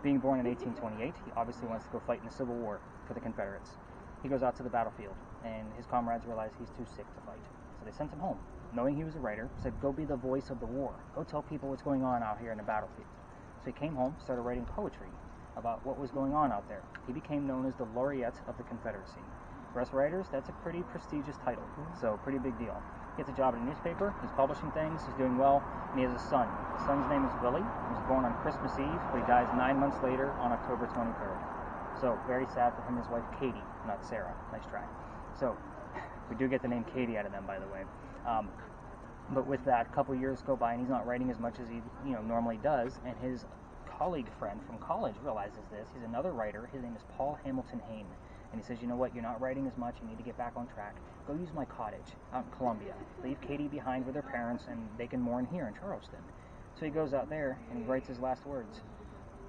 Being born in 1828, he obviously wants to go fight in the Civil War for the Confederates. He goes out to the battlefield, and his comrades realize he's too sick to fight. So they sent him home. Knowing he was a writer, said, go be the voice of the war. Go tell people what's going on out here in the battlefield. So he came home, started writing poetry about what was going on out there. He became known as the laureate of the Confederacy. For us writers, that's a pretty prestigious title, so pretty big deal. He gets a job at a newspaper, he's publishing things, he's doing well, and he has a son. His son's name is Willie. He was born on Christmas Eve, but he dies 9 months later on October 23rd. So, very sad for him and his wife Katie, not Sarah. Nice try. So, we do get the name Katie out of them, by the way. But with that, a couple years go by, and he's not writing as much as he normally does, and his colleague friend from college realizes this. He's another writer. His name is Paul Hamilton Hayne. And he says, you know what, you're not writing as much, you need to get back on track. Go use my cottage out in Columbia. Leave Katie behind with her parents, and they can mourn here in Charleston. So he goes out there, and he writes his last words.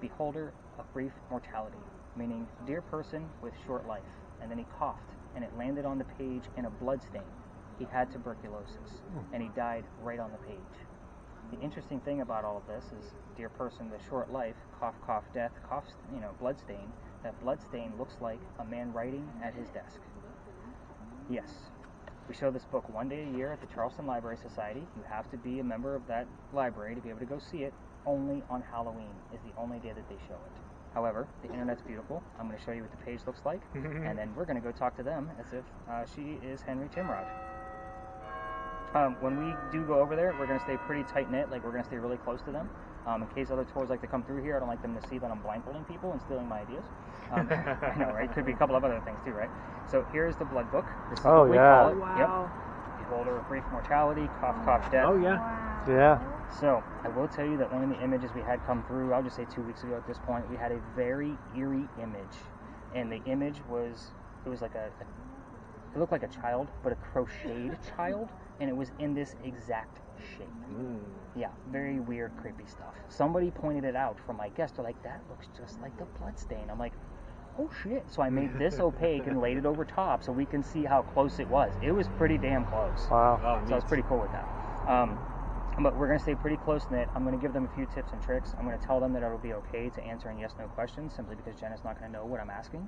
Beholder of brief mortality, meaning dear person with short life. And then he coughed, and it landed on the page in a blood stain. He had tuberculosis, and he died right on the page. The interesting thing about all of this is, dear person with short life, cough, cough, death, cough, blood stain. That blood stain looks like a man writing at his desk. Yes, we show this book 1 day a year at the Charleston Library Society. You have to be a member of that library to be able to go see it. Only on Halloween is the only day that they show it. However, the internet's beautiful. I'm going to show you what the page looks like, and then we're going to go talk to them as if she is Henry Timrod. When we do go over there, we're going to stay pretty tight-knit, like we're going to stay really close to them. In case other tours like to come through here, I don't like them to see that I'm blindfolding people and stealing my ideas. I know, right? Could be a couple of other things too, right? So here's the blood book. This is what we call it. Wow. Yep. Holder free from mortality, cough, death. Oh yeah. Wow. Yeah. So I will tell you that one of the images we had come through, I'll just say 2 weeks ago at this point, we had a very eerie image, and the image was, it was like it looked like a child, but a crocheted child, and it was in this exact shape. Yeah, very weird, creepy stuff. Somebody pointed it out from my guest. They're like, that looks just like the blood stain. I'm like, oh shit. So I made this opaque and laid it over top so we can see how close it was. It was pretty damn close. Wow. So I was pretty cool with that. But we're going to stay pretty close-knit. I'm going to give them a few tips and tricks. I'm going to tell them that it'll be okay to answer in yes-no questions simply because Jenna's not going to know what I'm asking.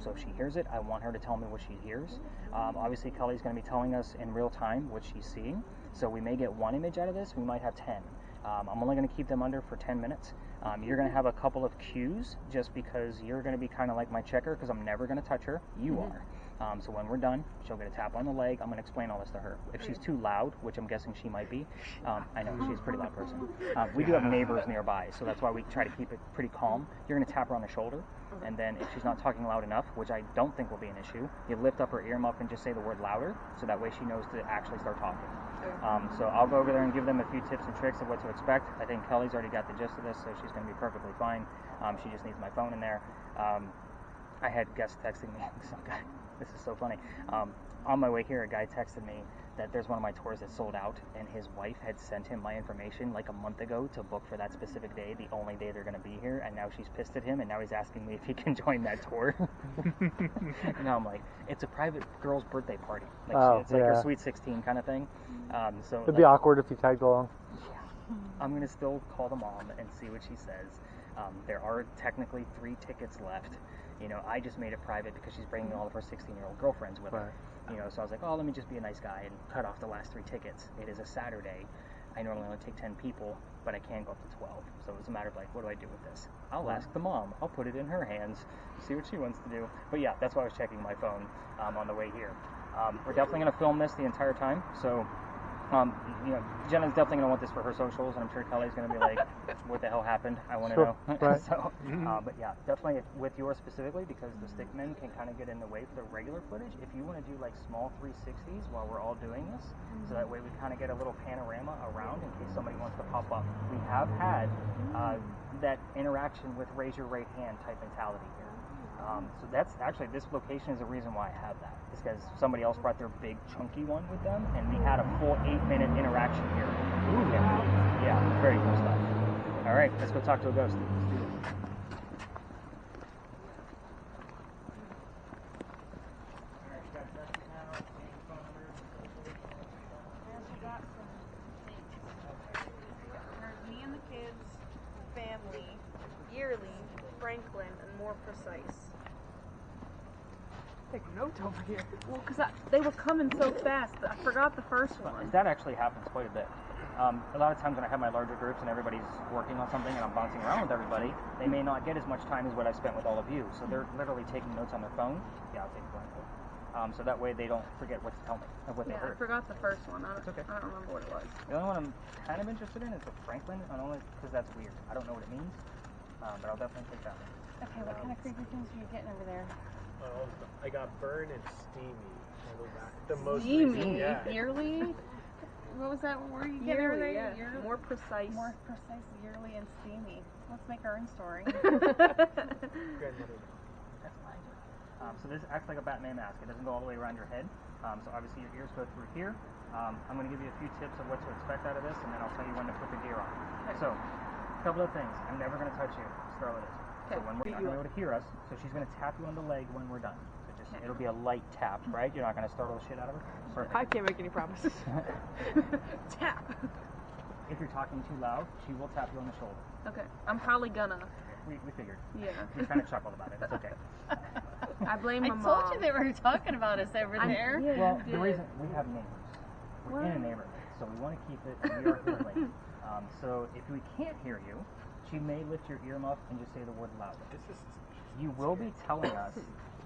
So if she hears it, I want her to tell me what she hears. Obviously, Kelly's going to be telling us in real time what she's seeing. So we may get one image out of this. We might have 10. I'm only going to keep them under for 10 minutes. You're going to have a couple of cues just because you're going to be kind of like my checker because I'm never going to touch her. You are. So when we're done, she'll get a tap on the leg. I'm going to explain all this to her. If she's too loud, which I'm guessing she might be, I know she's a pretty loud person. We do have neighbors nearby, so that's why we try to keep it pretty calm. You're going to tap her on the shoulder, and then if she's not talking loud enough, which I don't think will be an issue, you lift up her earmuff and just say the word louder, so that way she knows to actually start talking. So I'll go over there and give them a few tips and tricks of what to expect. I think Kelly's already got the gist of this, so she's going to be perfectly fine. She just needs my phone in there. I had guests texting me, some guy, this is so funny. On my way here, a guy texted me that there's one of my tours that sold out, and his wife had sent him my information like a month ago to book for that specific day, the only day they're going to be here, and now she's pissed at him, and now he's asking me if he can join that tour. And now I'm like, it's a private girl's birthday party. Like it's like her Sweet 16 kind of thing. So It'd be awkward if you tagged along. Yeah. I'm going to still call the mom and see what she says. There are technically 3 tickets left. You know, I just made it private because she's bringing all of her 16-year-old girlfriends with her. You know, so I was like, oh, let me just be a nice guy and cut off the last 3 tickets. It is a Saturday. I normally only take 10 people, but I can go up to 12. So it's a matter of like, what do I do with this? I'll ask the mom. I'll put it in her hands, see what she wants to do. But yeah, that's why I was checking my phone on the way here. We're definitely going to film this the entire time. So, you know, Jenna's definitely going to want this for her socials, and I'm sure Kelly's going to be like, what the hell happened? I want to know. Right. So, but yeah, definitely with yours specifically, because the stickmen can kind of get in the way for the regular footage. If you want to do like small 360s while we're all doing this, so that way we kind of get a little panorama around in case somebody wants to pop up. We have had that interaction with raise your right hand type mentality here. So that's actually, this location is the reason why I have that. It's because somebody else brought their big chunky one with them, and we had a full 8-minute interaction here. Ooh, yeah, very cool stuff. All right, let's go talk to a ghost. Let's do this. Me and the kids, family, yearly, Franklin, and more precise. Take notes over here. Well, because they were coming so fast, I forgot the first one. That actually happens quite a bit. A lot of times when I have my larger groups and everybody's working on something and I'm bouncing around with everybody, they may not get as much time as what I spent with all of you. So they're literally taking notes on their phone. Yeah, I'll take a blank. So that way they don't forget what to tell me of what they heard. I forgot the first one. I don't remember what it was. The only one I'm kind of interested in is the Franklin, and only because that's weird. I don't know what it means, but I'll definitely take that one. Okay, what kind of creepy things are you getting over there? I got burn and steamy. The most Steamy? recent, yeah. Yearly? What was that word you get over there? Yeah. Yearly? More precise. More precise, yearly, and steamy. Let's make our own story. Grandmother. That's fine. So this acts like a Batman mask. It doesn't go all the way around your head. So obviously your ears go through here. I'm going to give you a few tips of what to expect out of this, and then I'll tell you when to put the gear on. Okay. So, a couple of things. I'm never going to touch you. Scarlett is. So when we're not going to be able to hear us, so she's going to tap you on the leg when we're done. So just, it'll be a light tap, right? You're not going to startle the shit out of her? Perfect. I can't make any promises. Tap. If you're talking too loud, she will tap you on the shoulder. Okay. I'm probably gonna. We figured. Yeah. We kind of chuckled about it. It's okay. I blame my I mom. told you they were talking about us over there. Yeah, Well, you the did. reason we have neighbors. We're in a neighborhood, so we want to keep it near friendly. So if we can't hear you, she may lift your earmuff and just say the word louder. You will be telling us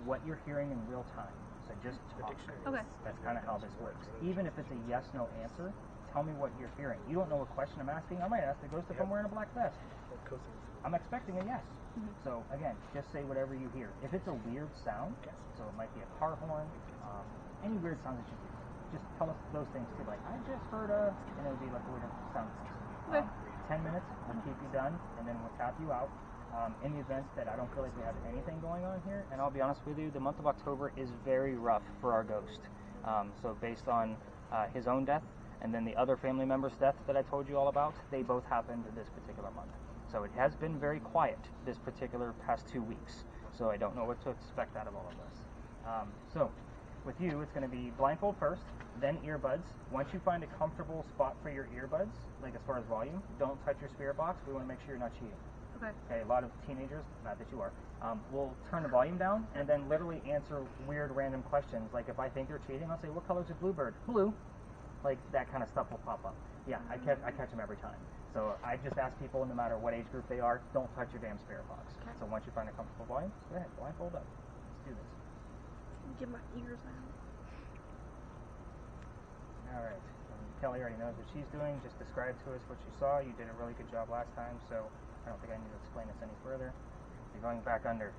what you're hearing in real time. So just talk. Okay. That's kind of how this works. Even if it's a yes/no answer, tell me what you're fearing. You don't know what question I'm asking. I might ask the ghost if I'm wearing a black vest. I'm expecting a yes. So again, just say whatever you hear. If it's a weird sound, so it might be a car horn, any weird sound that you hear, just tell us those things too. Like, I just heard a, and it'll be like a weird sound. 10 minutes, we'll keep you done, and then we'll tap you out. In the event that I don't feel like we have anything going on here, and I'll be honest with you, the month of October is very rough for our ghost. So based on his own death, and then the other family member's death that I told you all about, they both happened this particular month. So it has been very quiet this particular past 2 weeks. So I don't know what to expect out of all of this. So with you, it's going to be blindfold first, then earbuds. Once you find a comfortable spot for your earbuds, like as far as volume, don't touch your spirit box. We want to make sure you're not cheating. Okay, a lot of teenagers, not that you are, will turn the volume down and then literally answer weird random questions. Like if I think you're cheating, I'll say, what color's a bluebird? Blue. Like that kind of stuff will pop up. Yeah, I catch them every time. So I just ask people, no matter what age group they are, don't touch your damn spirit box. Okay. So once you find a comfortable volume, go ahead, blindfold up. Let's do this. Get my ears out. All right. Kelly already knows what she's doing. Just describe to us what you saw. You did a really good job last time, so I don't think I need to explain this any further. You're going back under.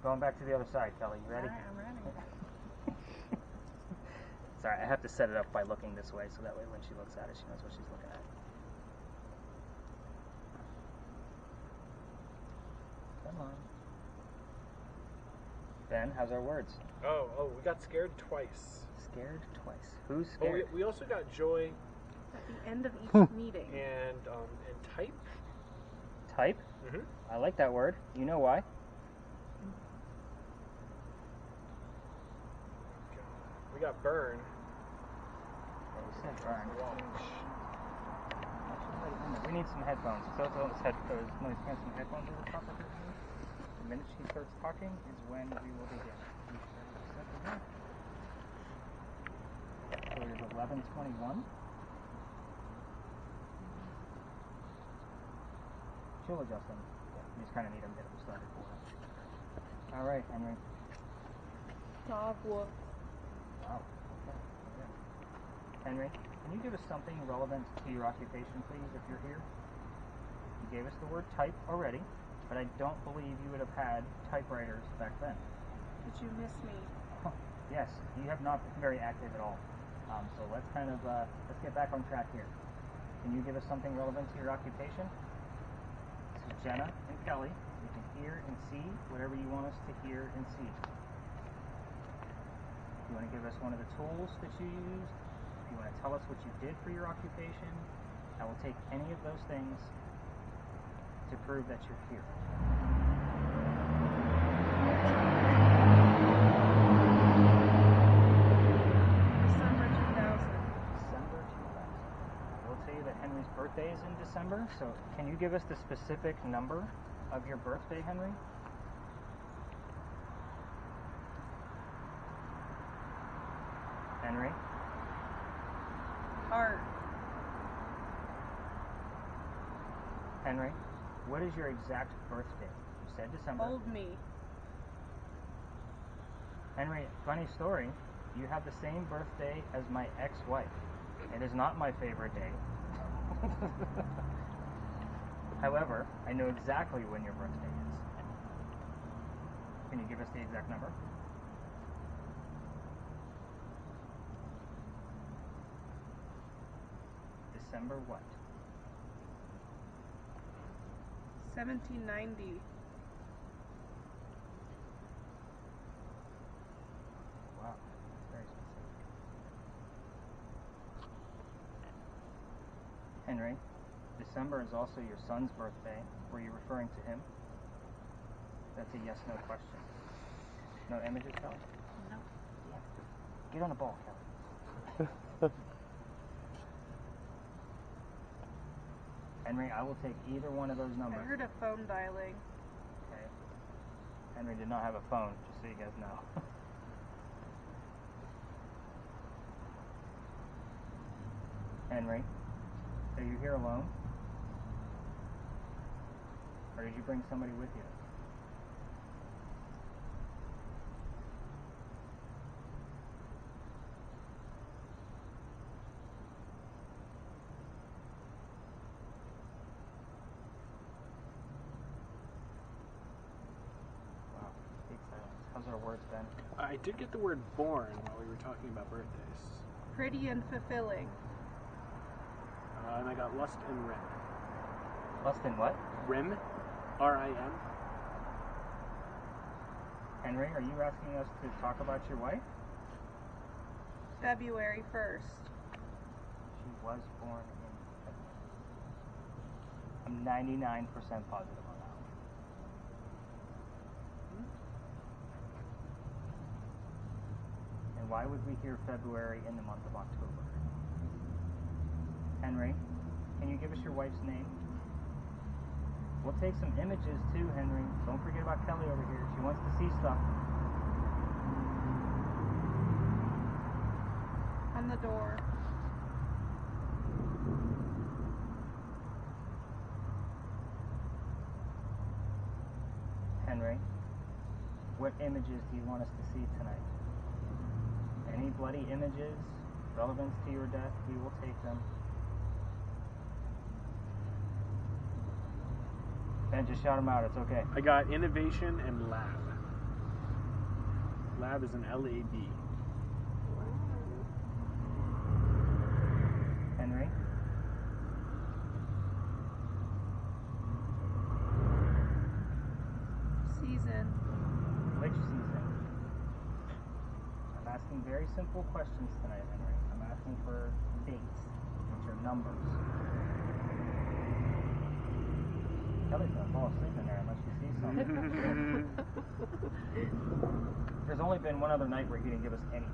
Going back to the other side, Kelly. You ready? All right, I'm ready. Sorry, I have to set it up by looking this way, so that way when she looks at it, she knows what she's looking at. Come on. Ben, how's our words? Oh, we got scared twice. Scared twice. Who's scared? Oh, we also got joy At the end of each meeting. and type. Type? Mm-hmm. I like that word. You know why? We got burn. Yeah, you said burn. We need some headphones. So those noise canceling headphones over the top of her head. The minute she starts talking is when we will begin. So it is 11:21. She'll adjust them. You just kind of need them to get them started for us. All right, Henry. Dogwood. Wow. Okay. Yeah. Henry, can you give us something relevant to your occupation, please, if you're here? You gave us the word type already, but I don't believe you would have had typewriters back then. Did you miss me? Yes, you have not been very active at all. So let's kind of let's get back on track here. Can you give us something relevant to your occupation? So Jenna and Kelly, you can hear and see whatever you want us to hear and see. If you want to give us one of the tools that you used, if you want to tell us what you did for your occupation, I will take any of those things to prove that you're here. December 2000. December 2000. I will tell you that Henry's birthday is in December, so can you give us the specific number of your birthday, Henry? Henry? Art. Henry, what is your exact birthday? You said December. Old me. Henry, funny story. You have the same birthday as my ex-wife. It is not my favorite day. However, I know exactly when your birthday is. Can you give us the exact number? December what? 1790. Wow, that's very specific. Henry, December is also your son's birthday. Were you referring to him? That's a yes/no question. No images, Kelly? No. Yeah. Get on the ball, Kelly. Henry, I will take either one of those I numbers. heard a phone dialing. Okay. Henry did not have a phone, just so you guys know. Henry, are you here alone? Or did you bring somebody with you? words, Ben. I did get the word born while we were talking about birthdays. Pretty and fulfilling. And I got lust and rim. Lust in what? Rim? R-I-M. Henry, are you asking us to talk about your wife? February 1st. She was born in February. I'm 99% positive on that one. And why would we hear February in the month of October? Henry, can you give us your wife's name? We'll take some images too, Henry. Don't forget about Kelly over here. She wants to see stuff. On the door. Henry, what images do you want us to see tonight? Any bloody images, relevance to your death, we will take them. Ben, just shout them out, it's okay. I got innovation and lab. Lab is an L-A-B. Henry? Season. Which season? I'm asking very simple questions tonight, Henry. I'm asking for dates, which are numbers. Kelly's gonna fall asleep in there unless she sees something. There's only been one other night where he didn't give us anything.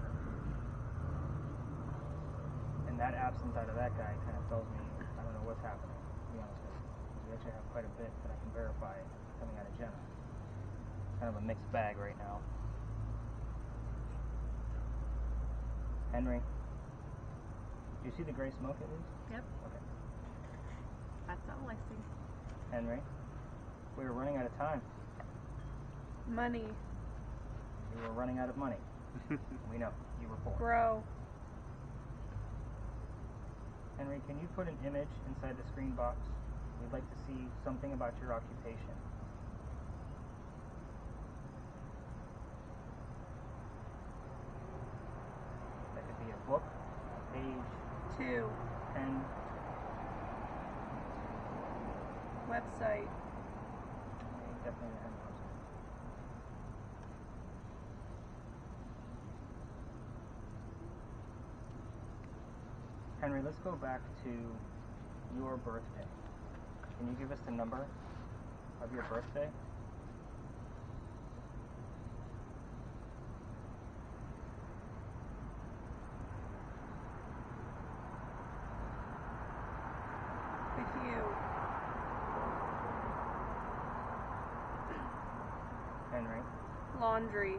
And that absence out of that guy kind of tells me I don't know what's happening, to be honest with you. We actually have quite a bit that I can verify coming out of Jenna. Kind of a mixed bag right now. Henry, do you see the gray smoke at least? Yep. Okay. That's all I see. Henry, we were running out of time. Money. You were running out of money. We know. You were poor. Grow. Henry, can you put an image inside the screen box? We'd like to see something about your occupation. That could be a book, a page, 2. pen. Website. Definitely have a website. Henry, let's go back to your birthday. Can you give us the number of your birthday? With you. Henry? Laundry.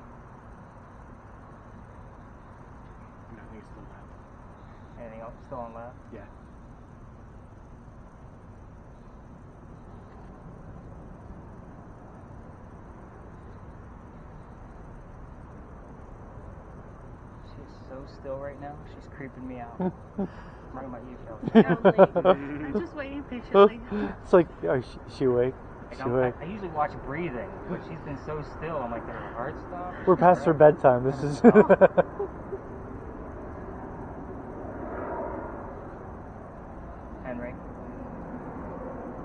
No, I think it's still lab. Anything else still on lab? Yeah. She's so still right now, she's creeping me out. Talking about you, Kelly. I'm just waiting patiently. It's like, oh, she awake? Like, She awake? I usually watch breathing, but she's been so still. I'm like, did her heart stop? We're past her bedtime. This is. Henry,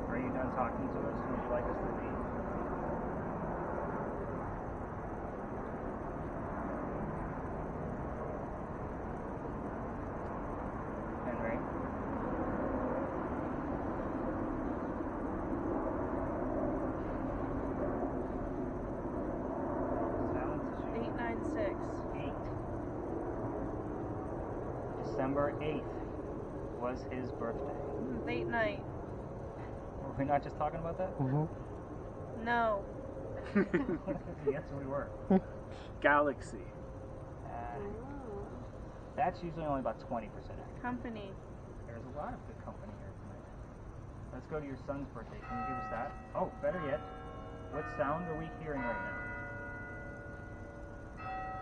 are you done talking to us? Would you like us to leave? Henry? Silence issue. 896. 8. December 8th was his birthday. Late night. Were we not just talking about that? Mhm. No. Yes, we were. Galaxy. That's usually only about 20% accurate. Company. There's a lot of good company here tonight. Let's go to your son's birthday. Can you give us that? Oh, better yet, what sound are we hearing right now?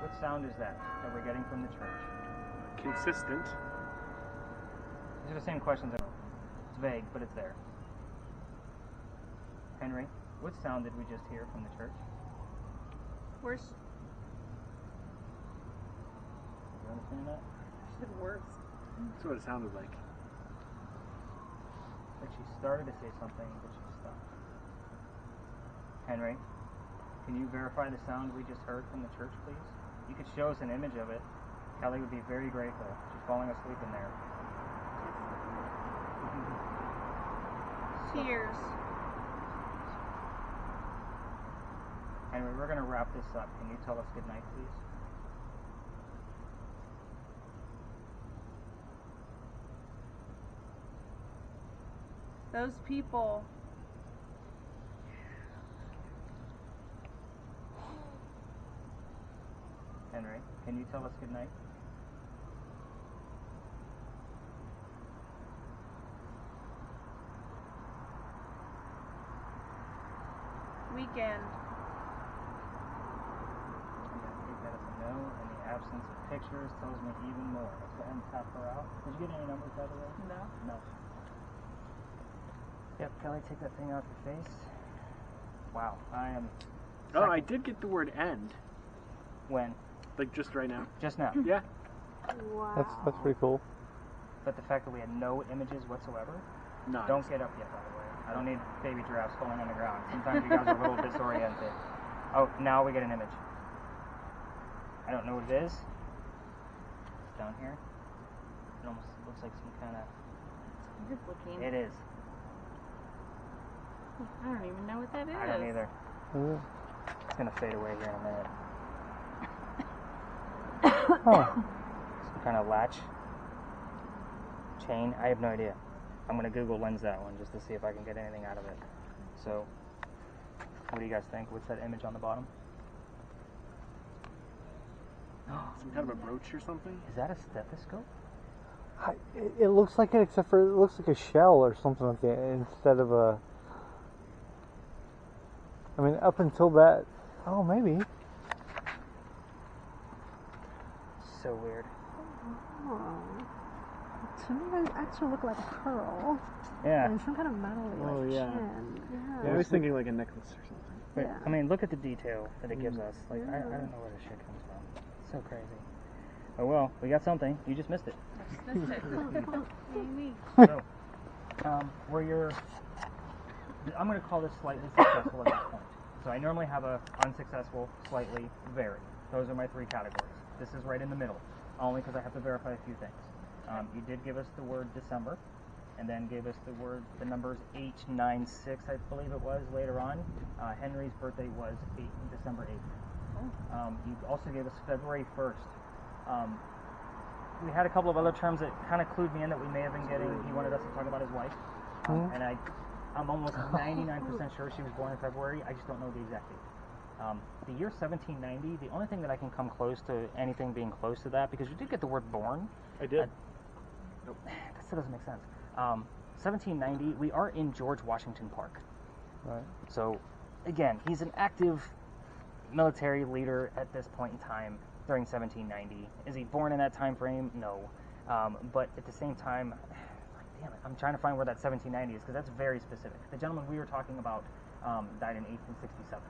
What sound is that we're getting from the church? Consistent. These are the same questions. It's vague, but it's there. Henry, what sound did we just hear from the church? understand that? She's the worst. That's what it sounded like. Like she started to say something, but she stopped. Henry, can you verify the sound we just heard from the church, please? You could show us an image of it. Kelly would be very grateful. She's falling asleep in there. Cheers. Henry, we're going to wrap this up. Can you tell us goodnight, please? Those people. Henry, can you tell us goodnight? Weekend. I'm going to take that as a no, and the absence of pictures tells me even more. Let's go ahead and tap her out. Did you get any numbers, by the way? No. No. Yep, Kelly, take that thing off your face. Wow, I am... Oh, I did get the word end. When? Like just right now. Just now. Yeah. Wow. That's pretty cool. But the fact that we had no images whatsoever, Nice. don't get up yet, by the way. I don't need baby giraffes falling on the ground. Sometimes you guys are a little disoriented. Oh, now we get an image. I don't know what it is. It's down here. It almost looks like some kind of... It's weird looking. It is. I don't even know what that is. I don't either. It's going to fade away here in a minute. Some kind of latch. Chain. I have no idea. I'm going to Google Lens that one just to see if I can get anything out of it. So, what do you guys think? What's that image on the bottom? Some kind of a brooch or something? Is that a stethoscope? It looks like it, except for it looks like a shell or something like that instead of a... I mean, up until that... Oh, maybe. So weird. Oh. To me, they actually look like a pearl. Yeah. And some kind of metal Oh, like yeah. chin. Yeah, I was thinking like a necklace or something. But, Yeah. I mean, look at the detail that it gives us. Like, I don't know where this shit comes from. It's so crazy. Oh well, we got something. You just missed it. So, where you're... I'm going to call this slightly successful at this point. So I normally have a unsuccessful, slightly, very. Those are my three categories. This is right in the middle, only because I have to verify a few things. You did give us the word December, and then gave us the numbers H96, I believe it was, later on. Henry's birthday was December 8th. You also gave us February 1st. We had a couple of other terms that kind of clued me in that we may have been getting. He wanted us to talk about his wife, and I'm almost 99% sure she was born in February. I just don't know the exact date. The year 1790, the only thing that I can come close to anything being close to that, because you did get the word born. I did. Nope. That still doesn't make sense. 1790, we are in George Washington Park. Right. So, again, he's an active military leader at this point in time during 1790. Is he born in that time frame? No. But at the same time, damn it, I'm trying to find where that 1790 is, because that's very specific. The gentleman we were talking about died in 1867.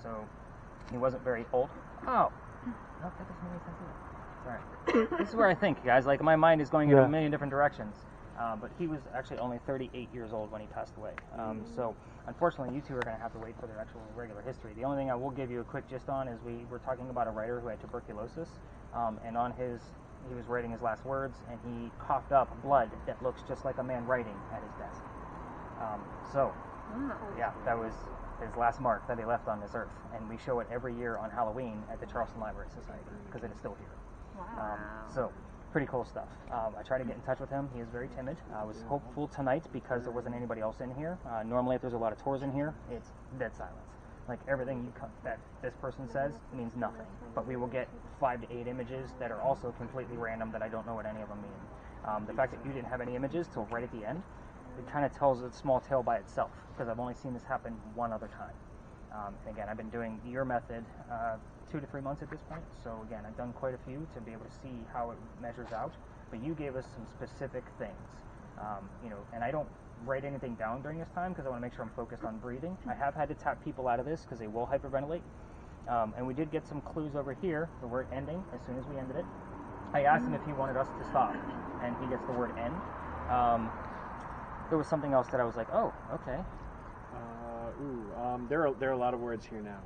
So he wasn't very old. Oh, no, that doesn't make sense either. Sorry. This is where I think, guys, like my mind is going in a million different directions. But he was actually only 38 years old when he passed away. So unfortunately, you two are going to have to wait for their actual regular history. The only thing I will give you a quick gist on is we were talking about a writer who had tuberculosis, and on he was writing his last words, and he coughed up blood that looks just like a man writing at his desk. Yeah, that was his last mark that he left on this earth, and we show it every year on Halloween at the Charleston Library Society, because it is still here. Wow. So, pretty cool stuff. I tried to get in touch with him. He is very timid. I was hopeful tonight because there wasn't anybody else in here. Normally, if there's a lot of tours in here, it's dead silence. Like, everything that this person says means nothing. But we will get 5 to 8 images that are also completely random that I don't know what any of them mean. The fact that you didn't have any images till right at the end, it kind of tells a small tale by itself, because I've only seen this happen one other time. And again, I've been doing your method 2 to 3 months at this point, so again, I've done quite a few to be able to see how it measures out, but you gave us some specific things, and I don't write anything down during this time because I want to make sure I'm focused on breathing. I have had to tap people out of this because they will hyperventilate, and we did get some clues over here, the word ending, as soon as we ended it. I asked him if he wanted us to stop, and he gets the word N. There was something else that I was like, oh, okay. There are a lot of words here now.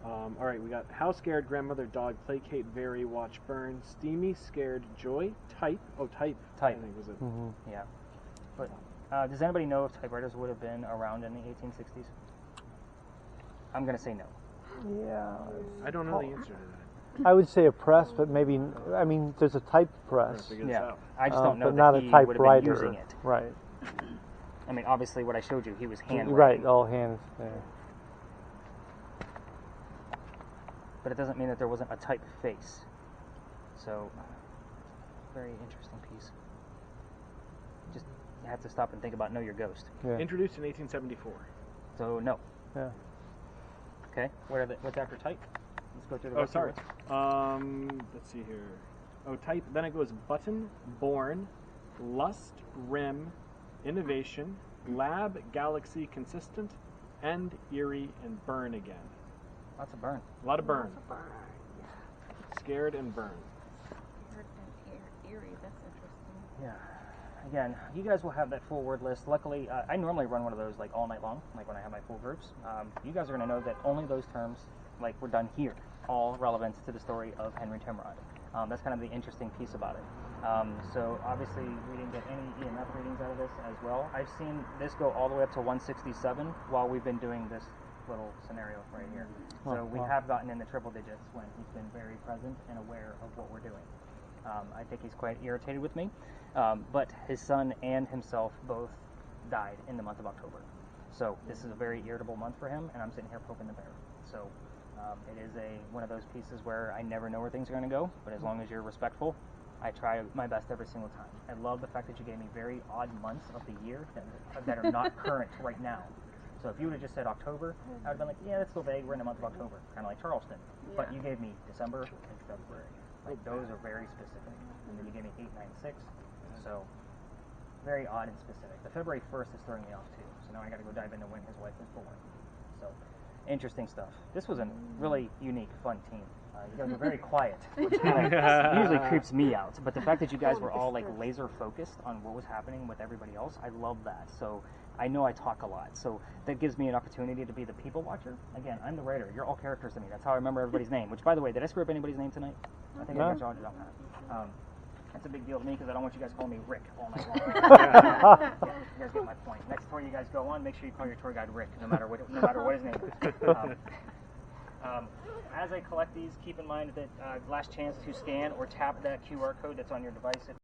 All right, we got how scared, grandmother, dog, placate, very, watch, burn, steamy, scared, joy, type. Oh, type. I think was it. Mm-hmm. Yeah. But does anybody know if typewriters would have been around in the 1860s? I'm going to say no. Yeah. I don't know the answer to that. I would say a press, but maybe, I mean, there's a type press. Yeah. I just don't know but that not he a would have been typewriter. using it. Right. I mean, obviously, what I showed you, he was handwriting. Right, all hands there. But it doesn't mean that there wasn't a typeface. So, very interesting piece. Just you have to stop and think about Know Your Ghost. Yeah. Introduced in 1874. So no. Yeah. Okay. What's after type? Let's go through the Oh, rest sorry. of the words. Let's see here. Oh, type. Then it goes button, born, lust, rim, innovation, lab, galaxy, consistent, and eerie, and burn again. Lots of burn. A lot of burn. Scared and burn. Eerie, that's interesting. Yeah. Again, you guys will have that full word list. Luckily, I normally run one of those like all night long, like when I have my full groups. You guys are going to know that only those terms, like were done here, all relevant to the story of Henry Timrod. That's kind of the interesting piece about it. So obviously, we didn't get any EMF readings out of this as well. I've seen this go all the way up to 167 while we've been doing this little scenario right here. So we have gotten in the triple digits when he's been very present and aware of what we're doing. I think he's quite irritated with me, but his son and himself both died in the month of October. So this is a very irritable month for him, and I'm sitting here poking the bear. So it is one of those pieces where I never know where things are going to go, but as long as you're respectful, I try my best every single time. I love the fact that you gave me very odd months of the year that are not current right now. So if you would have just said October, I would have been like, yeah, that's still vague. We're in the month of October, kind of like Charleston. Yeah. But you gave me December and February. Like those are very specific. And then you gave me 896. So very odd and specific. The February 1st is throwing me off too. So now I got to go dive into when his wife was born. So interesting stuff. This was a really unique, fun team. You guys were very quiet, which kind of usually creeps me out. But the fact that you guys were all like laser focused on what was happening with everybody else, I love that. So I know I talk a lot, so that gives me an opportunity to be the people watcher. Again, I'm the writer. You're all characters to me. That's how I remember everybody's name. Which, by the way, did I screw up anybody's name tonight? I think I got you all down pat. That's a big deal to me because I don't want you guys calling me Rick all night long. Yeah, you guys get my point. Next tour you guys go on, make sure you call your tour guide Rick, no matter what his name is. As I collect these, keep in mind that last chance to scan or tap that QR code that's on your device.